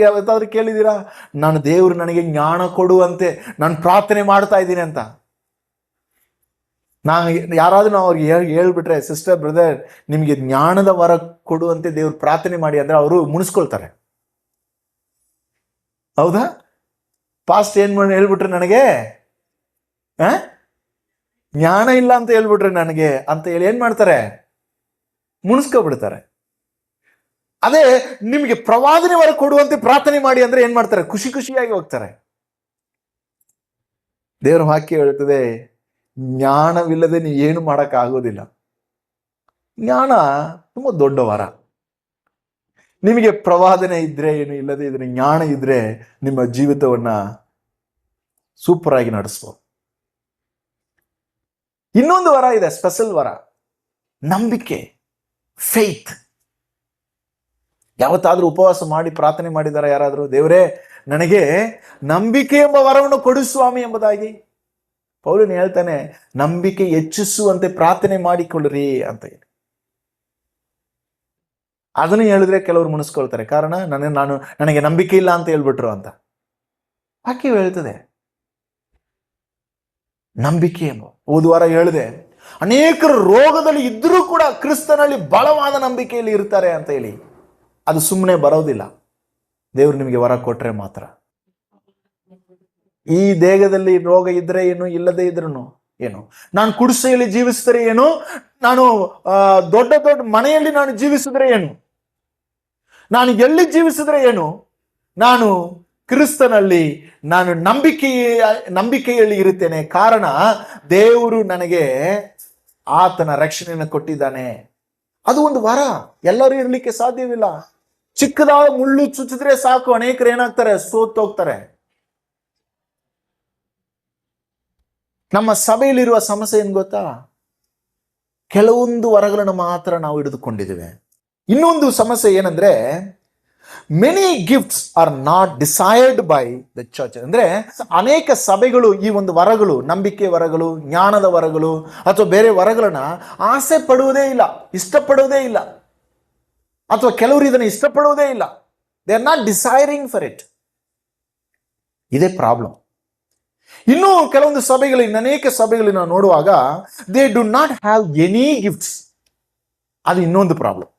[SPEAKER 1] ಯಾವತ್ತಾದ್ರೂ ಕೇಳಿದ್ದೀರಾ, ನಾನು ದೇವರು ನನಗೆ ಜ್ಞಾನ ಕೊಡುವಂತೆ ನಾನು ಪ್ರಾರ್ಥನೆ ಮಾಡ್ತಾ ಇದ್ದೀನಿ ಅಂತ? ಯಾರಾದ್ರೂ ನಾವು ಅವ್ರಿಗೆ ಹೇಳ್ಬಿಟ್ರೆ, ಸಿಸ್ಟರ್ ಬ್ರದರ್ ನಿಮಗೆ ಜ್ಞಾನದ ವರ ಕೊಡುವಂತೆ ದೇವ್ರು ಪ್ರಾರ್ಥನೆ ಮಾಡಿ ಅಂದ್ರೆ ಅವರು ಮುನಿಸ್ಕೊಳ್ತಾರೆ. ಹೌದಾ? ಪಾಸ್ಟ್ ಏನ್ ಮಾಡಿ ಹೇಳ್ಬಿಟ್ರೆ, ನನಗೆ ಜ್ಞಾನ ಇಲ್ಲ ಅಂತ ಹೇಳ್ಬಿಟ್ರೆ ನನಗೆ ಅಂತ ಹೇಳಿ ಏನ್ ಮಾಡ್ತಾರೆ? ಮುನಿಸ್ಕೊಬಿಡ್ತಾರೆ. ಅದೇ ನಿಮಗೆ ಪ್ರವಾದನೆ ವರ ಕೊಡುವಂತೆ ಪ್ರಾರ್ಥನೆ ಮಾಡಿ ಅಂದ್ರೆ ಏನ್ ಮಾಡ್ತಾರೆ? ಖುಷಿಯಾಗಿ ಹೋಗ್ತಾರೆ. ದೇವರ ವಾಕ್ಯ ಹೇಳ್ತದೆ, ಜ್ಞಾನವಿಲ್ಲದೆ ನೀವು ಏನು ಮಾಡಕ್ ಆಗೋದಿಲ್ಲ. ಜ್ಞಾನ ತುಂಬಾ ದೊಡ್ಡ ವರ. ನಿಮಗೆ ಪ್ರವಾದನೆ ಇದ್ರೆ ಏನು, ಇಲ್ಲದೆ ಇದ್ರೆ ಜ್ಞಾನ ಇದ್ರೆ ನಿಮ್ಮ ಜೀವಿತವನ್ನ ಸೂಪರ್ ಆಗಿ ನಡೆಸ್ಬೋದು. ಇನ್ನೊಂದು ವರ ಇದೆ, ಸ್ಪೆಷಲ್ ವರ, ನಂಬಿಕೆ, ಫೇತ್. ಯಾವತ್ತಾದ್ರೂ ಉಪವಾಸ ಮಾಡಿ ಪ್ರಾರ್ಥನೆ ಮಾಡಿದಾರ ಯಾರಾದ್ರೂ? ದೇವರೇ ನನಗೆ ನಂಬಿಕೆ ಎಂಬ ವರವನ್ನು ಕೊಡು ಸ್ವಾಮಿ ಎಂಬುದಾಗಿ. ಪೌಲನು ಹೇಳ್ತಾನೆ, ನಂಬಿಕೆ ಹೆಚ್ಚಿಸುವಂತೆ ಪ್ರಾರ್ಥನೆ ಮಾಡಿಕೊಳ್ಳ್ರಿ ಅಂತ ಹೇಳಿ. ಅದನ್ನು ಹೇಳಿದ್ರೆ ಕೆಲವರು ಮುನಿಸ್ಕೊಳ್ತಾರೆ. ಕಾರಣ ನನಗೆ ನಂಬಿಕೆ ಇಲ್ಲ ಅಂತ ಹೇಳ್ಬಿಟ್ರು ಅಂತ. ವಾಕ್ಯ ಹೇಳ್ತದೆ ನಂಬಿಕೆ ಎಂಬ. ಹೋದ ವಾರ ಹೇಳಿದೆ, ಅನೇಕರು ರೋಗದಲ್ಲಿ ಇದ್ರೂ ಕೂಡ ಕ್ರಿಸ್ತನಲ್ಲಿ ಬಲವಾದ ನಂಬಿಕೆಯಲ್ಲಿ ಇರ್ತಾರೆ ಅಂತ ಹೇಳಿ. ಅದು ಸುಮ್ಮನೆ ಬರೋದಿಲ್ಲ, ದೇವರು ನಿಮಗೆ ವರ ಕೊಟ್ರೆ ಮಾತ್ರ. ಈ ದೇಹದಲ್ಲಿ ರೋಗ ಇದ್ರೆ ಏನು, ಇಲ್ಲದೆ ಇದ್ರೂ ಏನು, ನಾನು ಕುಡಿಸೆಯಲ್ಲಿ ಜೀವಿಸಿದ್ರೆ ಏನು, ನಾನು ದೊಡ್ಡ ಮನೆಯಲ್ಲಿ ನಾನು ಜೀವಿಸಿದ್ರೆ ಏನು, ನಾನು ಎಲ್ಲಿ ಜೀವಿಸಿದ್ರೆ ಏನು, ನಾನು ಕ್ರಿಸ್ತನಲ್ಲಿ ನಾನು ನಂಬಿಕೆಯಲ್ಲಿ ಇರುತ್ತೇನೆ. ಕಾರಣ ದೇವರು ನನಗೆ ಆತನ ರಕ್ಷಣೆಯನ್ನು ಕೊಟ್ಟಿದ್ದಾನೆ. ಅದು ಒಂದು ವರ. ಎಲ್ಲರೂ ಇರ್ಲಿಕ್ಕೆ ಸಾಧ್ಯವಿಲ್ಲ. ಚಿಕ್ಕದಾದ ಮುಳ್ಳು ಚುಚ್ಚಿದ್ರೆ ಸಾಕು, ಅನೇಕರು ಏನಾಗ್ತಾರೆ? ಸೋತೋಗ್ತಾರೆ. ನಮ್ಮ ಸಭೆಯಲ್ಲಿರುವ ಸಮಸ್ಯೆ ಏನ್ ಗೊತ್ತಾ? ಕೆಲವೊಂದು ವರಗಳನ್ನು ಮಾತ್ರ ನಾವು ಹಿಡಿದುಕೊಂಡಿದ್ದೇವೆ. ಇನ್ನೊಂದು ಸಮಸ್ಯೆ ಏನಂದ್ರೆ, many gifts are not desired by the church. ಅಂದ್ರೆ ಅನೇಕ ಸಭೆಗಳು ಈ ಒಂದು ವರಗಳು, ನಂಬಿಕೆ ವರಗಳು, ಜ್ಞಾನದ ವರಗಳು ಅಥವಾ ಬೇರೆ ವರಗಳನ್ನ ಆಸೆ ಪಡುವುದೇ ಇಲ್ಲ, ಇಷ್ಟಪಡುವುದೇ ಇಲ್ಲ. ಅಥವಾ ಕೆಲವರು ಇದನ್ನು ಇಷ್ಟಪಡುವುದೇ ಇಲ್ಲ. They are not desiring for it. ಇದೇ ಪ್ರಾಬ್ಲಮ್. ಇನ್ನೂ ಕೆಲವೊಂದು ಸಭೆಗಳಲ್ಲಿ, ಅನೇಕ ಸಭೆಗಳಲ್ಲಿ ನಾವು ನೋಡುವಾಗ, they do not have any gifts. ಅದು ಇನ್ನೊಂದು ಪ್ರಾಬ್ಲಮ್.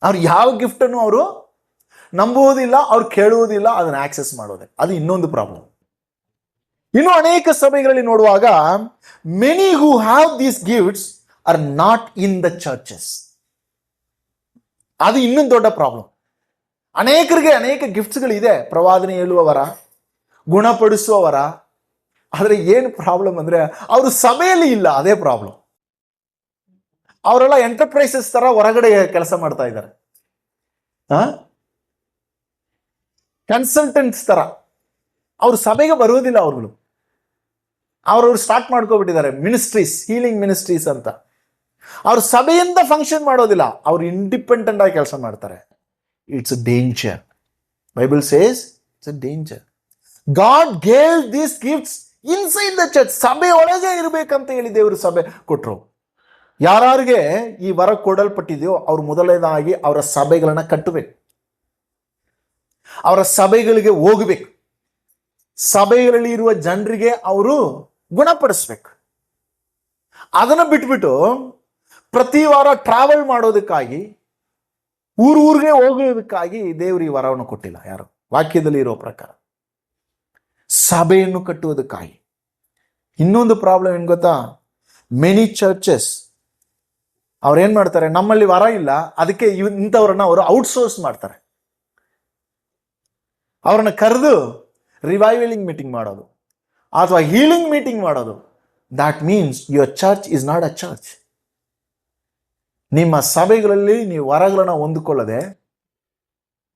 [SPEAKER 1] ಅವ್ರು ಯಾವ ಗಿಫ್ಟ್ ಅನ್ನು ಅವರು ನಂಬುವುದಿಲ್ಲ, ಅವ್ರು ಕೇಳುವುದಿಲ್ಲ, ಅದನ್ನ ಆಕ್ಸೆಸ್ ಮಾಡೋದೆ. ಅದು ಇನ್ನೊಂದು ಪ್ರಾಬ್ಲಮ್. ಇನ್ನು ಅನೇಕ ಸಭೆಗಳಲ್ಲಿ ನೋಡುವಾಗ, many who have these gifts are not in the churches. ಅದು ಇನ್ನೊಂದು ದೊಡ್ಡ ಪ್ರಾಬ್ಲಮ್. ಅನೇಕರಿಗೆ ಅನೇಕ ಗಿಫ್ಟ್ಸ್ಗಳಿದೆ, ಪ್ರವಾದನೆ ಹೇಳುವ ವರ, ಗುಣಪಡಿಸುವ ವರ. ಆದ್ರೆ ಏನು ಪ್ರಾಬ್ಲಮ್ ಅಂದ್ರೆ, ಅವರು ಸಭೆಯಲ್ಲಿ ಇಲ್ಲ. ಅದೇ ಪ್ರಾಬ್ಲಮ್. ಅವರೆಲ್ಲ ಎಂಟರ್ಪ್ರೈಸಸ್ ತರ ಹೊರಗಡೆ ಕೆಲಸ ಮಾಡ್ತಾ ಇದ್ದಾರೆ, ಕನ್ಸಲ್ಟೆಂಟ್ಸ್ ತರ. ಅವ್ರು ಸಭೆಗೆ ಬರುವುದಿಲ್ಲ. ಅವ್ರವ್ರು ಸ್ಟಾರ್ಟ್ ಮಾಡ್ಕೊಬಿಟ್ಟಿದ್ದಾರೆ ಮಿನಿಸ್ಟ್ರೀಸ್, ಹೀಲಿಂಗ್ ಮಿನಿಸ್ಟ್ರೀಸ್ ಅಂತ. ಅವ್ರು ಸಭೆಯಿಂದ ಫಂಕ್ಷನ್ ಮಾಡೋದಿಲ್ಲ, ಅವ್ರು ಇಂಡಿಪೆಂಡೆಂಟ್ ಆಗಿ ಕೆಲಸ ಮಾಡ್ತಾರೆ. It's danger. Bible says it's a danger. God gave these gifts inside the church. ಸಭೆ ಒಳಗೆ ಇರಬೇಕಂತ ಹೇಳಿ ದೇವರು ಸಭೆ ಕೊಟ್ಟರು. ಯಾರಿಗೆ ಈ ವರ ಕೊಡಲ್ಪಟ್ಟಿದೆಯೋ ಅವ್ರು ಮೊದಲನೇದಾಗಿ ಅವರ ಸಭೆಗಳನ್ನ ಕಟ್ಟಬೇಕು, ಅವರ ಸಭೆಗಳಿಗೆ ಹೋಗಬೇಕು, ಸಭೆಗಳಲ್ಲಿ ಇರುವ ಜನರಿಗೆ ಅವರು ಗುಣಪಡಿಸ್ಬೇಕು. ಅದನ್ನು ಬಿಟ್ಬಿಟ್ಟು ಪ್ರತಿ ವಾರ ಟ್ರಾವೆಲ್ ಮಾಡೋದಕ್ಕಾಗಿ ಊರಿಗೆ ಹೋಗೋದಕ್ಕಾಗಿ ದೇವರು ಈ ವರವನ್ನು ಕೊಟ್ಟಿಲ್ಲ. ಯಾರು ವಾಕ್ಯದಲ್ಲಿ ಇರೋ ಪ್ರಕಾರ ಸಭೆಯನ್ನು ಕಟ್ಟುವುದಕ್ಕಾಗಿ. ಇನ್ನೊಂದು ಪ್ರಾಬ್ಲಮ್ ಏನು ಗೊತ್ತಾ? ಮೆನಿ ಚರ್ಚಸ್ ಅವ್ರೇನ್ ಮಾಡ್ತಾರೆ, ನಮ್ಮಲ್ಲಿ ವರ ಇಲ್ಲ ಅದಕ್ಕೆ ಇಂಥವ್ರನ್ನ ಅವರು ಔಟ್ಸೋರ್ಸ್ ಮಾಡ್ತಾರೆ. ಅವ್ರನ್ನ ಕರೆದು ರಿವೈವಲಿಂಗ್ ಮೀಟಿಂಗ್ ಮಾಡೋದು ಅಥವಾ ಹೀಲಿಂಗ್ ಮೀಟಿಂಗ್ ಮಾಡೋದು. That means your church is not a church. ನಿಮ್ಮ ಸಭೆಗಳಲ್ಲಿ ನೀವು ವರಗಳನ್ನ ಹೊಂದಿಕೊಳ್ಳದೆ,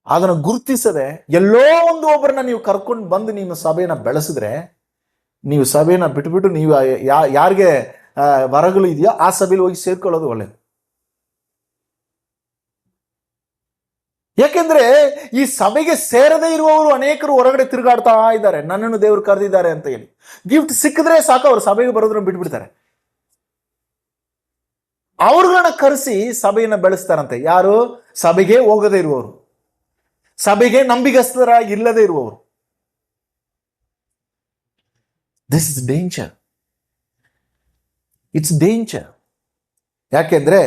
[SPEAKER 1] ಅದನ್ನು ಗುರುತಿಸದೆ, ಎಲ್ಲೋ ಒಂದು ಒಬ್ಬರನ್ನ ನೀವು ಕರ್ಕೊಂಡು ಬಂದು ನಿಮ್ಮ ಸಭೆಯನ್ನ ಬೆಳೆಸಿದ್ರೆ, ನೀವು ಸಭೆಯನ್ನ ಬಿಟ್ಬಿಟ್ಟು ನೀವು ಯಾರಿಗೆ ವರಗಳು ಇದೆಯೋ ಆ ಸಭೆಯಲ್ಲಿ ಹೋಗಿ ಸೇರ್ಕೊಳ್ಳೋದು ಒಳ್ಳೆಯದು. ಯಾಕೆಂದ್ರೆ ಈ ಸಭೆಗೆ ಸೇರದೇ ಇರುವವರು ಅನೇಕರು ಹೊರಗಡೆ ತಿರುಗಾಡ್ತಾ ಇದ್ದಾರೆ, ನನ್ನನ್ನು ದೇವರು ಕರೆದಿದ್ದಾರೆ ಅಂತ ಹೇಳಿ. ಗಿಫ್ಟ್ ಸಿಕ್ಕಿದ್ರೆ ಸಾಕು, ಅವರು ಸಭೆಗೆ ಬರೋದನ್ನ ಬಿಟ್ಬಿಡ್ತಾರೆ. ಅವ್ರುಗಳನ್ನ ಕರೆಸಿ ಸಭೆಯನ್ನ ಬೆಳೆಸ್ತಾರಂತೆ. ಯಾರು? ಸಭೆಗೆ ಹೋಗದೇ ಇರುವವರು, ಸಭೆಗೆ ನಂಬಿಗಸ್ತರಾಗಿ ಇಲ್ಲದೆ ಇರುವವರು. This is danger. It's danger. ಯಾಕೆಂದ್ರೆ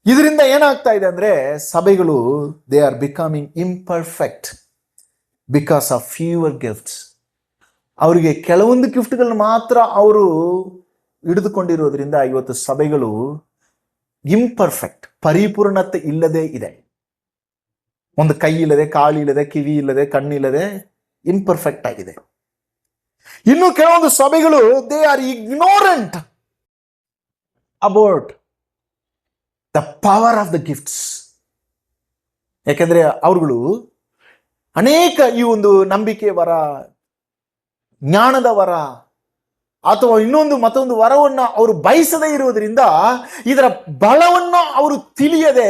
[SPEAKER 1] ಇದರಿಂದ ಏನಾಗ್ತಾ ಇದೆ ಅಂದ್ರೆ ಸಭೆಗಳು they are becoming imperfect because of fewer gifts. ಅವರಿಗೆ ಕೆಲವೊಂದು ಗಿಫ್ಟ್ಗಳನ್ನ ಮಾತ್ರ ಅವರು ಹಿಡಿದುಕೊಂಡಿರೋದ್ರಿಂದ ಇವತ್ತು ಸಭೆಗಳು ಇಂಪರ್ಫೆಕ್ಟ್, ಪರಿಪೂರ್ಣತೆ ಇಲ್ಲದೆ ಇದೆ. ಒಂದು ಕೈ ಇಲ್ಲದೆ, ಕಾಲು ಇಲ್ಲದೆ, ಕಿವಿ ಇಲ್ಲದೆ, ಕಣ್ಣಿಲ್ಲದೆ ಇಂಪರ್ಫೆಕ್ಟ್ ಆಗಿದೆ. ಇನ್ನು ಕೆಲವೊಂದು ಸಭೆಗಳು they are ignorant about the power of the gifts. ಯಾಕೆಂದ್ರೆ ಅವರುಗಳು ಅನೇಕ ಈ ಒಂದು ನಂಬಿಕೆ ವರ, ಜ್ಞಾನದ ವರ ಅಥವಾ ಮತ್ತೊಂದು ವರವನ್ನ ಅವರು ಬಯಸದೇ ಇರುವುದರಿಂದ ಇದರ ಬಲವನ್ನ ಅವರು ತಿಳಿಯದೆ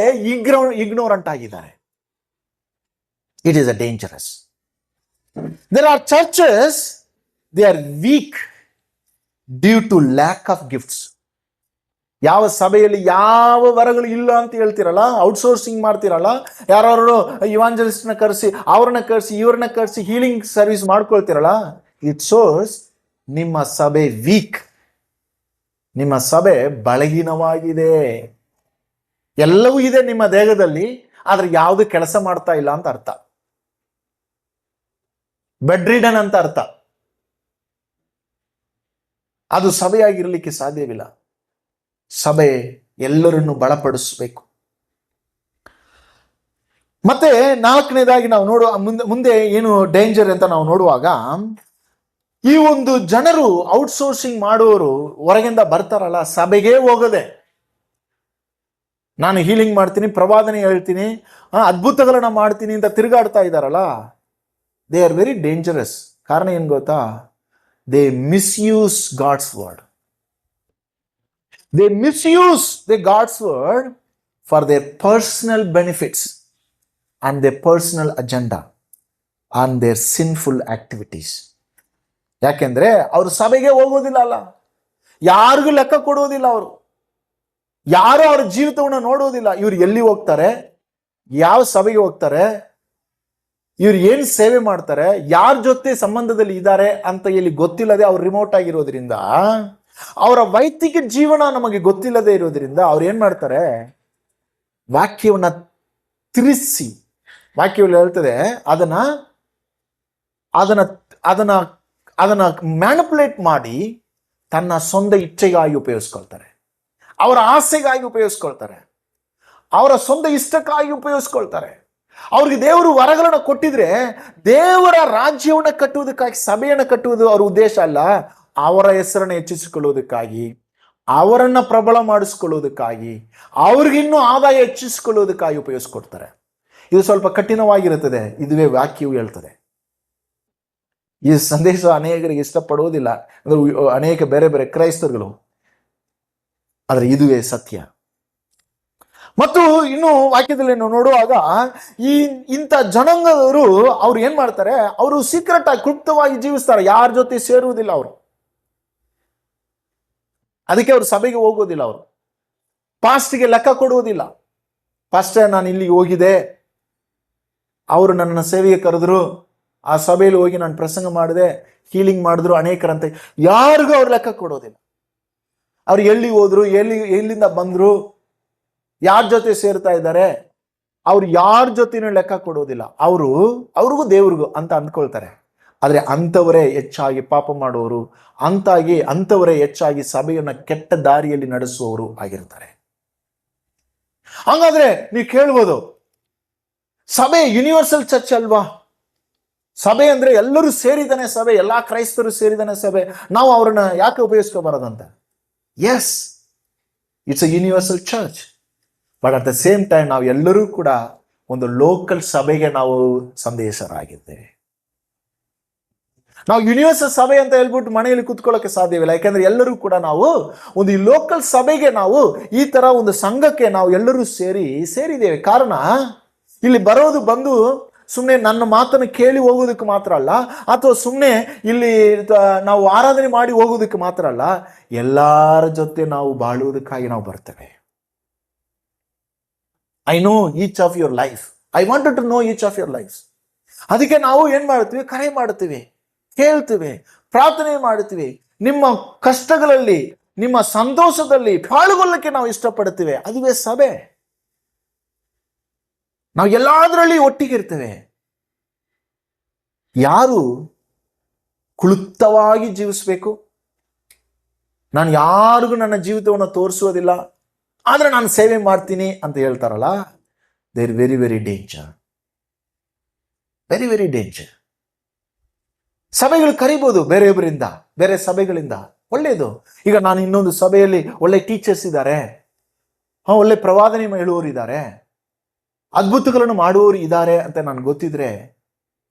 [SPEAKER 1] ಇಗ್ನೋರೆಂಟ್ ಆಗಿದ್ದಾರೆ. It is a dangerous. There are churches they are weak due to lack of gifts. ಯಾವ ಸಭೆಯಲ್ಲಿ ಯಾವ ವರಗಳು ಇಲ್ಲ ಅಂತ ಹೇಳ್ತಿರಲ್ಲ, ಔಟ್ಸೋರ್ಸಿಂಗ್ ಮಾಡ್ತಿರಲ್ಲ, ಯಾರು ಇವಾಂಜಲಿಸ್ಟ್ನ ಕರೆಸಿ, ಅವ್ರನ್ನ ಕರೆಸಿ, ಇವ್ರನ್ನ ಕರೆಸಿ ಹೀಲಿಂಗ್ ಸರ್ವಿಸ್ ಮಾಡ್ಕೊಳ್ತಿರಲ್ಲ, ಇಟ್ ಶೋಸ್ ನಿಮ್ಮ ಸಭೆ ವೀಕ್, ನಿಮ್ಮ ಸಭೆ ಬಲಹೀನವಾಗಿದೆ. ಎಲ್ಲವೂ ಇದೆ ನಿಮ್ಮ ದೇಹದಲ್ಲಿ, ಆದ್ರೆ ಯಾವುದು ಕೆಲಸ ಮಾಡ್ತಾ ಇಲ್ಲ ಅಂತ ಅರ್ಥ. ಬೆಡ್ ರಿಡನ್ ಅಂತ ಅರ್ಥ. ಅದು ಸಭೆಯಾಗಿರ್ಲಿಕ್ಕೆ ಸಾಧ್ಯವಿಲ್ಲ. ಸಭೆ ಎಲ್ಲರನ್ನು ಬಲಪಡಿಸಬೇಕು. ಮತ್ತೆ ನಾಲ್ಕನೇದಾಗಿ ನಾವು ನೋಡುವ ಮುಂದೆ ಏನು ಡೇಂಜರ್ ಅಂತ ನಾವು ನೋಡುವಾಗ, ಈ ಒಂದು ಜನರು ಔಟ್ಸೋರ್ಸಿಂಗ್ ಮಾಡುವವರು ಹೊರಗಿಂದ ಬರ್ತಾರಲ್ಲ, ಸಭೆಗೆ ಹೋಗದೆ ನಾನು ಹೀಲಿಂಗ್ ಮಾಡ್ತೀನಿ, ಪ್ರವಾದನೆ ಹೇಳ್ತೀನಿ, ಅದ್ಭುತಗಳನ್ನ ಮಾಡ್ತೀನಿ ಅಂತ ತಿರುಗಾಡ್ತಾ ಇದ್ದಾರಲ್ಲ, ದೇ ಆರ್ ವೆರಿ ಡೇಂಜರಸ್. ಕಾರಣ ಏನ್ ಗೊತ್ತಾ? They misuse God's word. They misuse the God's word for their personal benefits and their personal agenda and their sinful activities. ಯಾಕೆಂದ್ರೆ ಅವರು ಸಭೆಗೆ ಹೋಗೋದಿಲ್ಲ ಅಲ್ಲ, ಯಾರಿಗೂ ಲೆಕ್ಕ ಕೊಡುವುದಿಲ್ಲ, ಅವರು ಯಾರು ಅವರ ಜೀವಿತವನ್ನು ನೋಡುವುದಿಲ್ಲ. ಇವ್ರು ಎಲ್ಲಿ ಹೋಗ್ತಾರೆ, ಯಾವ ಸಭೆಗೆ ಹೋಗ್ತಾರೆ, ಇವ್ರು ಏನ್ ಸೇವೆ ಮಾಡ್ತಾರೆ, ಯಾರ ಜೊತೆ ಸಂಬಂಧದಲ್ಲಿ ಇದ್ದಾರೆ ಅಂತ ಹೇಳಿ ಗೊತ್ತಿಲ್ಲದೆ ಅವ್ರು ರಿಮೋಟ್ ಆಗಿರೋದ್ರಿಂದ, ಅವರ ವೈಯಕ್ತಿಕ ಜೀವನ ನಮಗೆ ಗೊತ್ತಿಲ್ಲದೆ ಇರೋದ್ರಿಂದ ಅವ್ರು ಏನ್ ಮಾಡ್ತಾರೆ, ವಾಕ್ಯವನ್ನ ತಿರುಗಿಸಿ, ವಾಕ್ಯದಲ್ಲಿ ಹೇಳ್ತದೆ ಅದನ್ನ ಅದನ್ನ ಅದನ್ನ ಅದನ್ನ ಮ್ಯಾನಿಪುಲೇಟ್ ಮಾಡಿ ತನ್ನ ಸ್ವಂತ ಇಚ್ಛೆಗಾಗಿ ಉಪಯೋಗಿಸ್ಕೊಳ್ತಾರೆ, ಅವರ ಆಸೆಗಾಗಿ ಉಪಯೋಗಿಸ್ಕೊಳ್ತಾರೆ, ಅವರ ಸ್ವಂತ ಇಷ್ಟಕ್ಕಾಗಿ ಉಪಯೋಗಿಸ್ಕೊಳ್ತಾರೆ. ಅವ್ರಿಗೆ ದೇವರು ವರಗಳನ್ನ ಕೊಟ್ಟಿದ್ರೆ ದೇವರ ರಾಜ್ಯವನ್ನ ಕಟ್ಟುವುದಕ್ಕಾಗಿ, ಸಭೆಯನ್ನು ಕಟ್ಟುವುದು ಅವರ ಉದ್ದೇಶ ಅಲ್ಲ. ಅವರ ಹೆಸರನ್ನು ಹೆಚ್ಚಿಸಿಕೊಳ್ಳುವುದಕ್ಕಾಗಿ, ಅವರನ್ನ ಪ್ರಬಲ ಮಾಡಿಸ್ಕೊಳ್ಳುವುದಕ್ಕಾಗಿ, ಅವ್ರಿಗಿನ್ನೂ ಆದಾಯ ಹೆಚ್ಚಿಸಿಕೊಳ್ಳುವುದಕ್ಕಾಗಿ ಉಪಯೋಗಿಸ್ಕೊಡ್ತಾರೆ. ಇದು ಸ್ವಲ್ಪ ಕಠಿಣವಾಗಿರುತ್ತದೆ. ಇದುವೇ ವಾಕ್ಯವು ಹೇಳ್ತದೆ. ಈ ಸಂದೇಶ ಅನೇಕರಿಗೆ ಇಷ್ಟಪಡುವುದಿಲ್ಲ, ಅಂದ್ರೆ ಅನೇಕ ಬೇರೆ ಬೇರೆ ಕ್ರೈಸ್ತರುಗಳು, ಆದರೆ ಇದುವೇ ಸತ್ಯ. ಮತ್ತು ಇನ್ನು ವಾಕ್ಯದಲ್ಲಿ ನಾವು ನೋಡುವಾಗ ಈ ಇಂಥ ಜನಾಂಗದವರು ಅವ್ರು ಏನ್ ಮಾಡ್ತಾರೆ, ಅವರು ಸೀಕ್ರೆಟ್ ಆಗಿ ಕ್ಲುಪ್ತವಾಗಿ ಜೀವಿಸ್ತಾರೆ, ಯಾರ ಜೊತೆ ಸೇರುವುದಿಲ್ಲ ಅವರು. ಅದಕ್ಕೆ ಅವರು ಸಭೆಗೆ ಹೋಗೋದಿಲ್ಲ, ಅವರು ಪಾಸ್ಟ್ಗೆ ಲೆಕ್ಕ ಕೊಡುವುದಿಲ್ಲ. ಪಾಸ್ಟರ್ ನಾನು ಇಲ್ಲಿಗೆ ಹೋಗಿದೆ, ಅವರು ನನ್ನ ಸೇವೆಗೆ ಕರೆದ್ರು, ಆ ಸಭೆಯಲ್ಲಿ ಹೋಗಿ ನಾನು ಪ್ರಸಂಗ ಮಾಡಿದೆ, ಹೀಲಿಂಗ್ ಮಾಡಿದ್ರು ಅನೇಕರಂತೆ, ಯಾರಿಗೂ ಅವ್ರು ಲೆಕ್ಕ ಕೊಡೋದಿಲ್ಲ. ಅವ್ರು ಎಲ್ಲಿ ಹೋದ್ರು, ಎಲ್ಲಿಂದ ಬಂದ್ರು, ಯಾರ ಜೊತೆ ಸೇರ್ತಾ ಇದ್ದಾರೆ, ಅವ್ರು ಯಾರ ಜೊತೆನೂ ಲೆಕ್ಕ ಕೊಡೋದಿಲ್ಲ. ಅವ್ರಿಗೂ ದೇವ್ರಿಗೂ ಅಂತ ಅಂದ್ಕೊಳ್ತಾರೆ. ಆದ್ರೆ ಅಂಥವರೇ ಹೆಚ್ಚಾಗಿ ಪಾಪ ಮಾಡುವವರು, ಅಂಥವರೇ ಹೆಚ್ಚಾಗಿ ಸಭೆಯನ್ನ ಕೆಟ್ಟ ದಾರಿಯಲ್ಲಿ ನಡೆಸುವವರು ಆಗಿರ್ತಾರೆ. ಹಾಗಾದ್ರೆ ನೀವು ಕೇಳ್ಬೋದು, ಸಭೆ ಯೂನಿವರ್ಸಲ್ ಚರ್ಚ್ ಅಲ್ವಾ? ಸಭೆ ಅಂದ್ರೆ ಎಲ್ಲರೂ ಸೇರಿದಾನೆ ಸಭೆ, ಎಲ್ಲಾ ಕ್ರೈಸ್ತರು ಸೇರಿದಾನೆ ಸಭೆ, ನಾವು ಅವ್ರನ್ನ ಯಾಕೆ ಉಪಯೋಗಿಸ್ಕೋಬಾರದಂತ? Yes, it's a universal church. But at the same time ನಾವು ಎಲ್ಲರೂ ಕೂಡ ಒಂದು ಲೋಕಲ್ ಸಭೆಗೆ ನಾವು ಸಂದೇಶರಾಗಿದ್ದೇವೆ. ನಾವು ಯೂನಿವರ್ಸಲ್ ಸಭೆ ಅಂತ ಹೇಳ್ಬಿಟ್ಟು ಮನೆಯಲ್ಲಿ ಕೂತ್ಕೊಳ್ಳೋಕೆ ಸಾಧ್ಯವಿಲ್ಲ. ಯಾಕಂದ್ರೆ ಎಲ್ಲರೂ ಕೂಡ ನಾವು ಒಂದು ಈ ಲೋಕಲ್ ಸಭೆಗೆ, ನಾವು ಈ ತರ ಒಂದು ಸಂಘಕ್ಕೆ ನಾವು ಎಲ್ಲರೂ ಸೇರಿದ್ದೇವೆ. ಕಾರಣ ಇಲ್ಲಿ ಬಂದು ಸುಮ್ಮನೆ ನನ್ನ ಮಾತನ್ನು ಕೇಳಿ ಹೋಗೋದಕ್ಕೆ ಮಾತ್ರ ಅಲ್ಲ, ಅಥವಾ ಸುಮ್ಮನೆ ಇಲ್ಲಿ ನಾವು ಆರಾಧನೆ ಮಾಡಿ ಹೋಗೋದಕ್ಕೆ ಮಾತ್ರ ಅಲ್ಲ, ಎಲ್ಲರ ಜೊತೆ ನಾವು ಬಾಳುವುದಕ್ಕಾಗಿ ನಾವು ಬರ್ತೇವೆ. I know each of your life, I wanted to know each of your life. ಅದಕ್ಕೆ ನಾವು ಏನ್ ಮಾಡ್ತೀವಿ, ಕರೆ ಮಾಡ್ತೀವಿ, ಕೇಳ್ತೀವಿ, ಪ್ರಾರ್ಥನೆ ಮಾಡ್ತೀವಿ. ನಿಮ್ಮ ಕಷ್ಟಗಳಲ್ಲಿ, ನಿಮ್ಮ ಸಂತೋಷದಲ್ಲಿ ಪಾಲ್ಗೊಳ್ಳಕ್ಕೆ ನಾವು ಇಷ್ಟಪಡ್ತೀವಿ. ಅದುವೇ ಸಭೆ. ನಾವು ಎಲ್ಲಾದ್ರಲ್ಲಿ ಒಟ್ಟಿಗೆ ಇರ್ತೇವೆ. ಯಾರು ಕ್ಲುಪ್ತವಾಗಿ ಜೀವಿಸ್ಬೇಕು, ನಾನು ಯಾರಿಗೂ ನನ್ನ ಜೀವಿತವನ್ನು ತೋರಿಸುವುದಿಲ್ಲ, ಆದ್ರೆ ನಾನು ಸೇವೆ ಮಾಡ್ತೀನಿ ಅಂತ ಹೇಳ್ತಾರಲ್ಲ, there very very danger, very very danger. ಸಭೆಗಳು ಕರಿಬೋದು ಬೇರೆಯವರಿಂದ, ಬೇರೆ ಸಭೆಗಳಿಂದ, ಒಳ್ಳೆಯದು. ಈಗ ನಾನು ಇನ್ನೊಂದು ಸಭೆಯಲ್ಲಿ ಒಳ್ಳೆ ಟೀಚರ್ಸ್ ಇದ್ದಾರೆ, ಒಳ್ಳೆ ಪ್ರವಾದನೆ ಹೇಳುವವರು ಇದ್ದಾರೆ, ಅದ್ಭುತಗಳನ್ನು ಮಾಡುವವರು ಇದ್ದಾರೆ ಅಂತ ನಾನು ಗೊತ್ತಿದ್ರೆ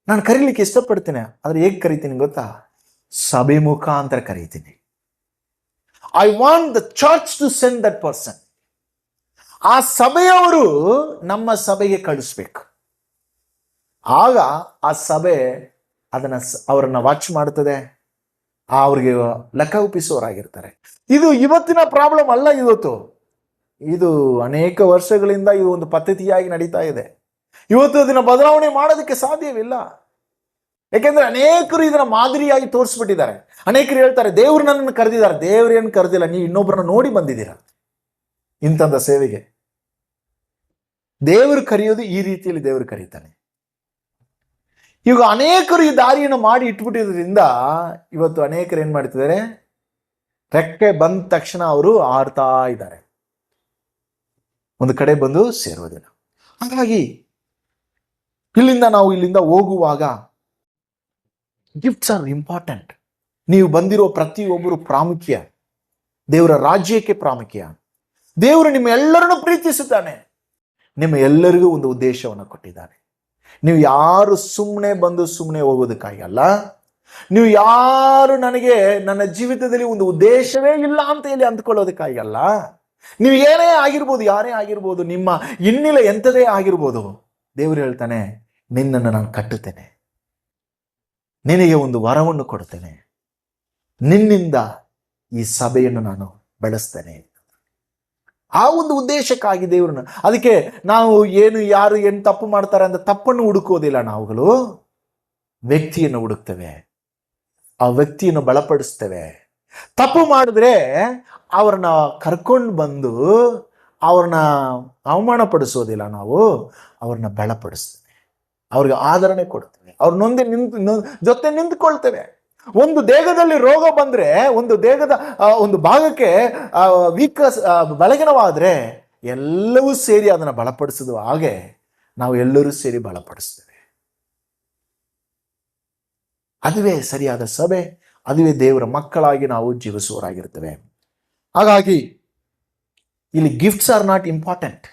[SPEAKER 1] ನಾನು ಕರೀಲಿಕ್ಕೆ ಇಷ್ಟಪಡ್ತೇನೆ. ಆದ್ರೆ ಹೇಗೆ ಕರಿತೀನಿ ಗೊತ್ತಾ? ಸಭೆ ಮುಖಾಂತರ ಕರೀತೀನಿ. I want the church to send that person. ಆ ಸಭೆಯವರು ನಮ್ಮ ಸಭೆಗೆ ಕಳಿಸ್ಬೇಕು. ಆಗ ಆ ಸಭೆ ಅವರನ್ನ ವಾಚ್ ಮಾಡ್ತದೆ, ಅವ್ರಿಗೆ ಲೆಕ್ಕ ಒಪ್ಪಿಸೋರಾಗಿರ್ತಾರೆ. ಇದು ಇವತ್ತಿನ ಪ್ರಾಬ್ಲಮ್ ಅಲ್ಲ, ಇದು ಅನೇಕ ವರ್ಷಗಳಿಂದ ಇದು ಒಂದು ಪದ್ಧತಿಯಾಗಿ ನಡೀತಾ ಇದೆ. ಇವತ್ತು ಅದನ್ನ ಬದಲಾವಣೆ ಮಾಡೋದಕ್ಕೆ ಸಾಧ್ಯವಿಲ್ಲ. ಯಾಕೆಂದ್ರೆ ಅನೇಕರು ಇದನ್ನ ಮಾದರಿಯಾಗಿ ತೋರಿಸ್ಬಿಟ್ಟಿದ್ದಾರೆ. ಅನೇಕರು ಹೇಳ್ತಾರೆ, ದೇವ್ರು ನನ್ನನ್ನು ಕರೆದಿದ್ದಾರೆ. ದೇವ್ರೇನು ಕರೆದಿಲ್ಲ, ನೀವು ಇನ್ನೊಬ್ಬರನ್ನ ನೋಡಿ ಬಂದಿದ್ದೀರಾ ಇಂಥದ ಸೇವೆಗೆ. ದೇವರು ಕರೆಯೋದು ಈ ರೀತಿಯಲ್ಲಿ ದೇವರು ಕರೀತಾನೆ. ಈಗ ಅನೇಕರು ಈ ದಾರಿಯನ್ನು ಮಾಡಿ ಇಟ್ಬಿಟ್ಟಿದ್ರಿಂದ ಇವತ್ತು ಅನೇಕರು ಏನ್ ಮಾಡ್ತಿದ್ದಾರೆ, ರೆಕ್ಕೆ ಬಂದ ತಕ್ಷಣ ಅವರು ಆಡ್ತಾ ಇದ್ದಾರೆ, ಒಂದು ಕಡೆ ಬಂದು ಸೇರುವುದಿಲ್ಲ. ಹಾಗಾಗಿ ಇಲ್ಲಿಂದ ಹೋಗುವಾಗ ಗಿಫ್ಟ್ಸ್ ಆರ್ ಇಂಪಾರ್ಟೆಂಟ್. ನೀವು ಬಂದಿರೋ ಪ್ರತಿಯೊಬ್ಬರು ಪ್ರಾಮುಖ್ಯ, ದೇವರ ರಾಜ್ಯಕ್ಕೆ ಪ್ರಾಮುಖ್ಯ. ದೇವರು ನಿಮ್ಮ ಎಲ್ಲರನ್ನು ಪ್ರೀತಿಸುತ್ತಾನೆ, ನಿಮ್ಮ ಎಲ್ಲರಿಗೂ ಒಂದು ಉದ್ದೇಶವನ್ನು ಕೊಟ್ಟಿದ್ದಾನೆ. ನೀವು ಯಾರು ಸುಮ್ಮನೆ ಬಂದು ಸುಮ್ಮನೆ ಹೋಗೋದಕ್ಕಾಗಿ ಅಲ್ಲ. ನೀವು ಯಾರು ನನಗೆ ನನ್ನ ಜೀವಿತದಲ್ಲಿ ಒಂದು ಉದ್ದೇಶವೇ ಇಲ್ಲ ಅಂತ ಹೇಳಿ ಅಂದ್ಕೊಳ್ಳೋದಕ್ಕಾಗಿ ಅಲ್ಲ. ನೀವು ಏನೇ ಆಗಿರ್ಬೋದು, ಯಾರೇ ಆಗಿರ್ಬೋದು, ನಿಮ್ಮ ಇನ್ನಿಲ್ಲ ಎಂಥದೇ ಆಗಿರ್ಬೋದು, ದೇವರು ಹೇಳ್ತಾನೆ, ನಿನ್ನನ್ನು ನಾನು ಕಟ್ಟುತ್ತೇನೆ, ನಿನಗೆ ಒಂದು ವರವನ್ನು ಕೊಡುತ್ತೇನೆ, ನಿನ್ನಿಂದ ಈ ಸಭೆಯನ್ನು ನಾನು ಬೆಳೆಸ್ತೇನೆ. ಆ ಒಂದು ಉದ್ದೇಶಕ್ಕಾಗಿ ದೇವ್ರನ್ನ. ಅದಕ್ಕೆ ನಾವು ಯಾರು ಏನು ತಪ್ಪು ಮಾಡ್ತಾರೆ ಅಂತ ತಪ್ಪನ್ನು ಹುಡುಕೋದಿಲ್ಲ. ನಾವುಗಳು ವ್ಯಕ್ತಿಯನ್ನು ಹುಡುಕ್ತೇವೆ, ಆ ವ್ಯಕ್ತಿಯನ್ನು ಬಲಪಡಿಸ್ತೇವೆ. ತಪ್ಪು ಮಾಡಿದ್ರೆ ಅವ್ರನ್ನ ಕರ್ಕೊಂಡು ಬಂದು ಅವ್ರನ್ನ ಅವಮಾನ ಪಡಿಸೋದಿಲ್ಲ, ನಾವು ಅವ್ರನ್ನ ಬಲಪಡಿಸ್ತೇವೆ, ಅವ್ರಿಗೆ ಆದರಣೆ ಕೊಡ್ತೇವೆ, ಅವ್ರ ಜೊತೆ ನಿಂತ್ಕೊಳ್ತೇವೆ. ಒಂದು ದೇಹದಲ್ಲಿ ರೋಗ ಬಂದ್ರೆ, ಒಂದು ದೇಹದ ಒಂದು ಭಾಗಕ್ಕೆ ಬಲಗೀನವಾದ್ರೆ ಎಲ್ಲವೂ ಸೇರಿ ಅದನ್ನು ಬಲಪಡಿಸೋದು. ಹಾಗೆ ನಾವು ಎಲ್ಲರೂ ಸೇರಿ ಬಲಪಡಿಸ್ತೇವೆ. ಅದುವೇ ಸರಿಯಾದ ಸಭೆ, ಅದುವೇ ದೇವರ ಮಕ್ಕಳಾಗಿ ನಾವು ಜೀವಿಸುವವರಾಗಿರ್ತೇವೆ. ಹಾಗಾಗಿ ಇಲ್ಲಿ gifts are not important,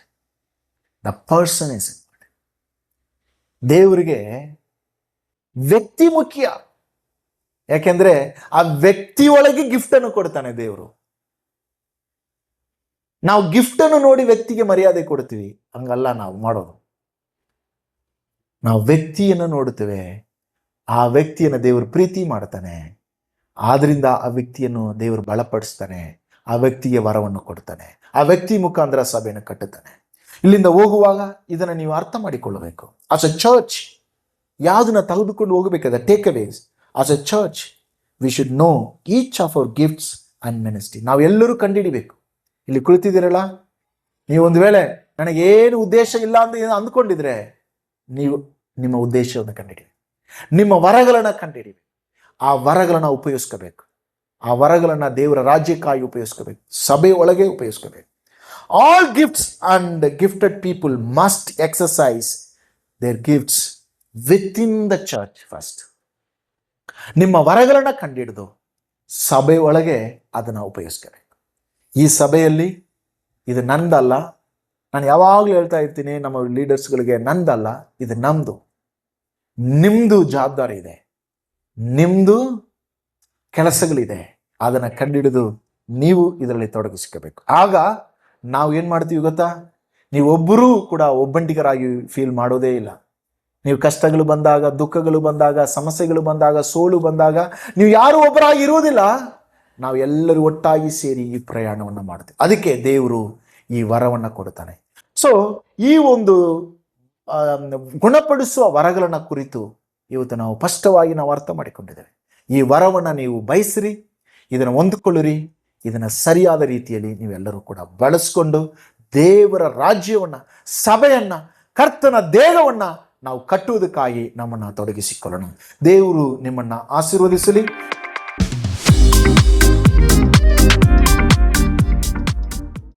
[SPEAKER 1] the person is important. ದೇವರಿಗೆ ವ್ಯಕ್ತಿ ಮುಖ್ಯ. ಯಾಕೆಂದ್ರೆ ಆ ವ್ಯಕ್ತಿ ಒಳಗೆ ಗಿಫ್ಟ್ ಅನ್ನು ಕೊಡ್ತಾನೆ ದೇವರು. ನಾವು ಗಿಫ್ಟನ್ನು ನೋಡಿ ವ್ಯಕ್ತಿಗೆ ಮರ್ಯಾದೆ ಕೊಡ್ತೀವಿ, ಹಂಗಲ್ಲ ನಾವು ಮಾಡೋದು. ನಾವು ವ್ಯಕ್ತಿಯನ್ನು ನೋಡುತ್ತೇವೆ, ಆ ವ್ಯಕ್ತಿಯನ್ನು ದೇವರು ಪ್ರೀತಿ ಮಾಡ್ತಾನೆ, ಆದ್ರಿಂದ ಆ ವ್ಯಕ್ತಿಯನ್ನು ದೇವರು ಬಲಪಡಿಸ್ತಾನೆ, ಆ ವ್ಯಕ್ತಿಗೆ ವರವನ್ನು ಕೊಡ್ತಾನೆ, ಆ ವ್ಯಕ್ತಿ ಮುಖಾಂತರ ಸಭೆಯನ್ನು ಕಟ್ಟುತ್ತಾನೆ. ಇಲ್ಲಿಂದ ಹೋಗುವಾಗ ಇದನ್ನು ನೀವು ಅರ್ಥ ಮಾಡಿಕೊಳ್ಳಬೇಕು. ಆಸ್ ಅ ಚರ್ಚ್ ಯಾವುದನ್ನ ತೆಗೆದುಕೊಂಡು ಹೋಗಬೇಕಾದ take always. As a church we should know each of our gifts and ministry. ನಾವೆಲ್ಲರೂ ಕಂಡುಹಿಡಿಬೇಕು. ಇಲ್ಲಿ ಕುಳಿತಿದ್ದೀರಲ್ಲ, ನೀವು ಒಂದು ವೇಳೆ ನನಗೇನು ಉದ್ದೇಶ ಇಲ್ಲ ಅಂತ ಅಂದ್ಕೊಂಡಿದ್ರೆ ನೀವು ನಿಮ್ಮ ಉದ್ದೇಶವನ್ನು ಕಂಡುಹಿಡಿಬೇಕು, ನಿಮ್ಮ ವರಗಳನ್ನು ಕಂಡುಹಿಡಿಬೇಕು, ಆ ವರಗಳನ್ನು ಉಪಯೋಗಿಸ್ಕೋಬೇಕು, ಆ ವರಗಳನ್ನು ದೇವರ ರಾಜ್ಯಕ್ಕಾಗಿ ಉಪಯೋಗಿಸ್ಕೋಬೇಕು, ಸಭೆ ಒಳಗೆ ಉಪಯೋಗಿಸ್ಕೋಬೇಕು. All gifts and gifted people must exercise their gifts within the church first. ನಿಮ್ಮ ವರಗಳನ್ನು ಕಂಡುಹಿಡಿದು ಸಭೆ ಒಳಗೆ ಅದನ್ನು ಉಪಯೋಗಿಸ್ಕೋಬೇಕು. ಈ ಸಭೆಯಲ್ಲಿ ಇದು ನಂದಲ್ಲ, ನಾನು ಯಾವಾಗಲೂ ಹೇಳ್ತಾ ಇರ್ತೀನಿ ನಮ್ಮ ಲೀಡರ್ಸ್ಗಳಿಗೆ, ನಂದಲ್ಲ, ಇದು ನಮ್ಮದು. ನಿಮ್ಮದು ಜವಾಬ್ದಾರಿ ಇದೆ, ನಿಮ್ಮದು ಕೆಲಸಗಳಿದೆ, ಅದನ್ನು ಕಂಡುಹಿಡಿದು ನೀವು ಇದರಲ್ಲಿ ತೊಡಗಿಸ್ಕೋಬೇಕು. ಆಗ ನಾವು ಏನು ಮಾಡ್ತೀವಿ ಗೊತ್ತಾ, ನೀವೊಬ್ಬರೂ ಕೂಡ ಒಬ್ಬಂಟಿಗರಾಗಿ ಫೀಲ್ ಮಾಡೋದೇ ಇಲ್ಲ. ನೀವು ಕಷ್ಟಗಳು ಬಂದಾಗ, ದುಃಖಗಳು ಬಂದಾಗ, ಸಮಸ್ಯೆಗಳು ಬಂದಾಗ, ಸೋಲು ಬಂದಾಗ ನೀವು ಯಾರು ಒಬ್ಬರಾಗಿ ಇರುವುದಿಲ್ಲ. ನಾವು ಎಲ್ಲರೂ ಒಟ್ಟಾಗಿ ಸೇರಿ ಈ ಪ್ರಯಾಣವನ್ನು ಮಾಡ್ತೀವಿ. ಅದಕ್ಕೆ ದೇವರು ಈ ವರವನ್ನು ಕೊಡ್ತಾನೆ. ಸೊ ಈ ಒಂದು ಗುಣಪಡಿಸುವ ವರಗಳನ್ನು ಕುರಿತು ಇವತ್ತು ನಾವು ಸ್ಪಷ್ಟವಾಗಿ ನಾವು ಅರ್ಥ ಮಾಡಿಕೊಂಡಿದ್ದೇವೆ. ಈ ವರವನ್ನು ನೀವು ಬಯಸಿರಿ, ಇದನ್ನು ಹೊಂದಿಕೊಳ್ಳಿರಿ, ಇದನ್ನು ಸರಿಯಾದ ರೀತಿಯಲ್ಲಿ ನೀವೆಲ್ಲರೂ ಕೂಡ ಬಳಸ್ಕೊಂಡು ದೇವರ ರಾಜ್ಯವನ್ನು, ಸಭೆಯನ್ನು, ಕರ್ತನ ದೇಹವನ್ನು ನಾವು ಕಟ್ಟುವುದಕ್ಕಾಗಿ ನಮ್ಮನ್ನು ತೊಡಗಿಸಿಕೊಳ್ಳೋಣ. ದೇವರು ನಿಮ್ಮನ್ನು ಆಶೀರ್ವದಿಸಲಿ.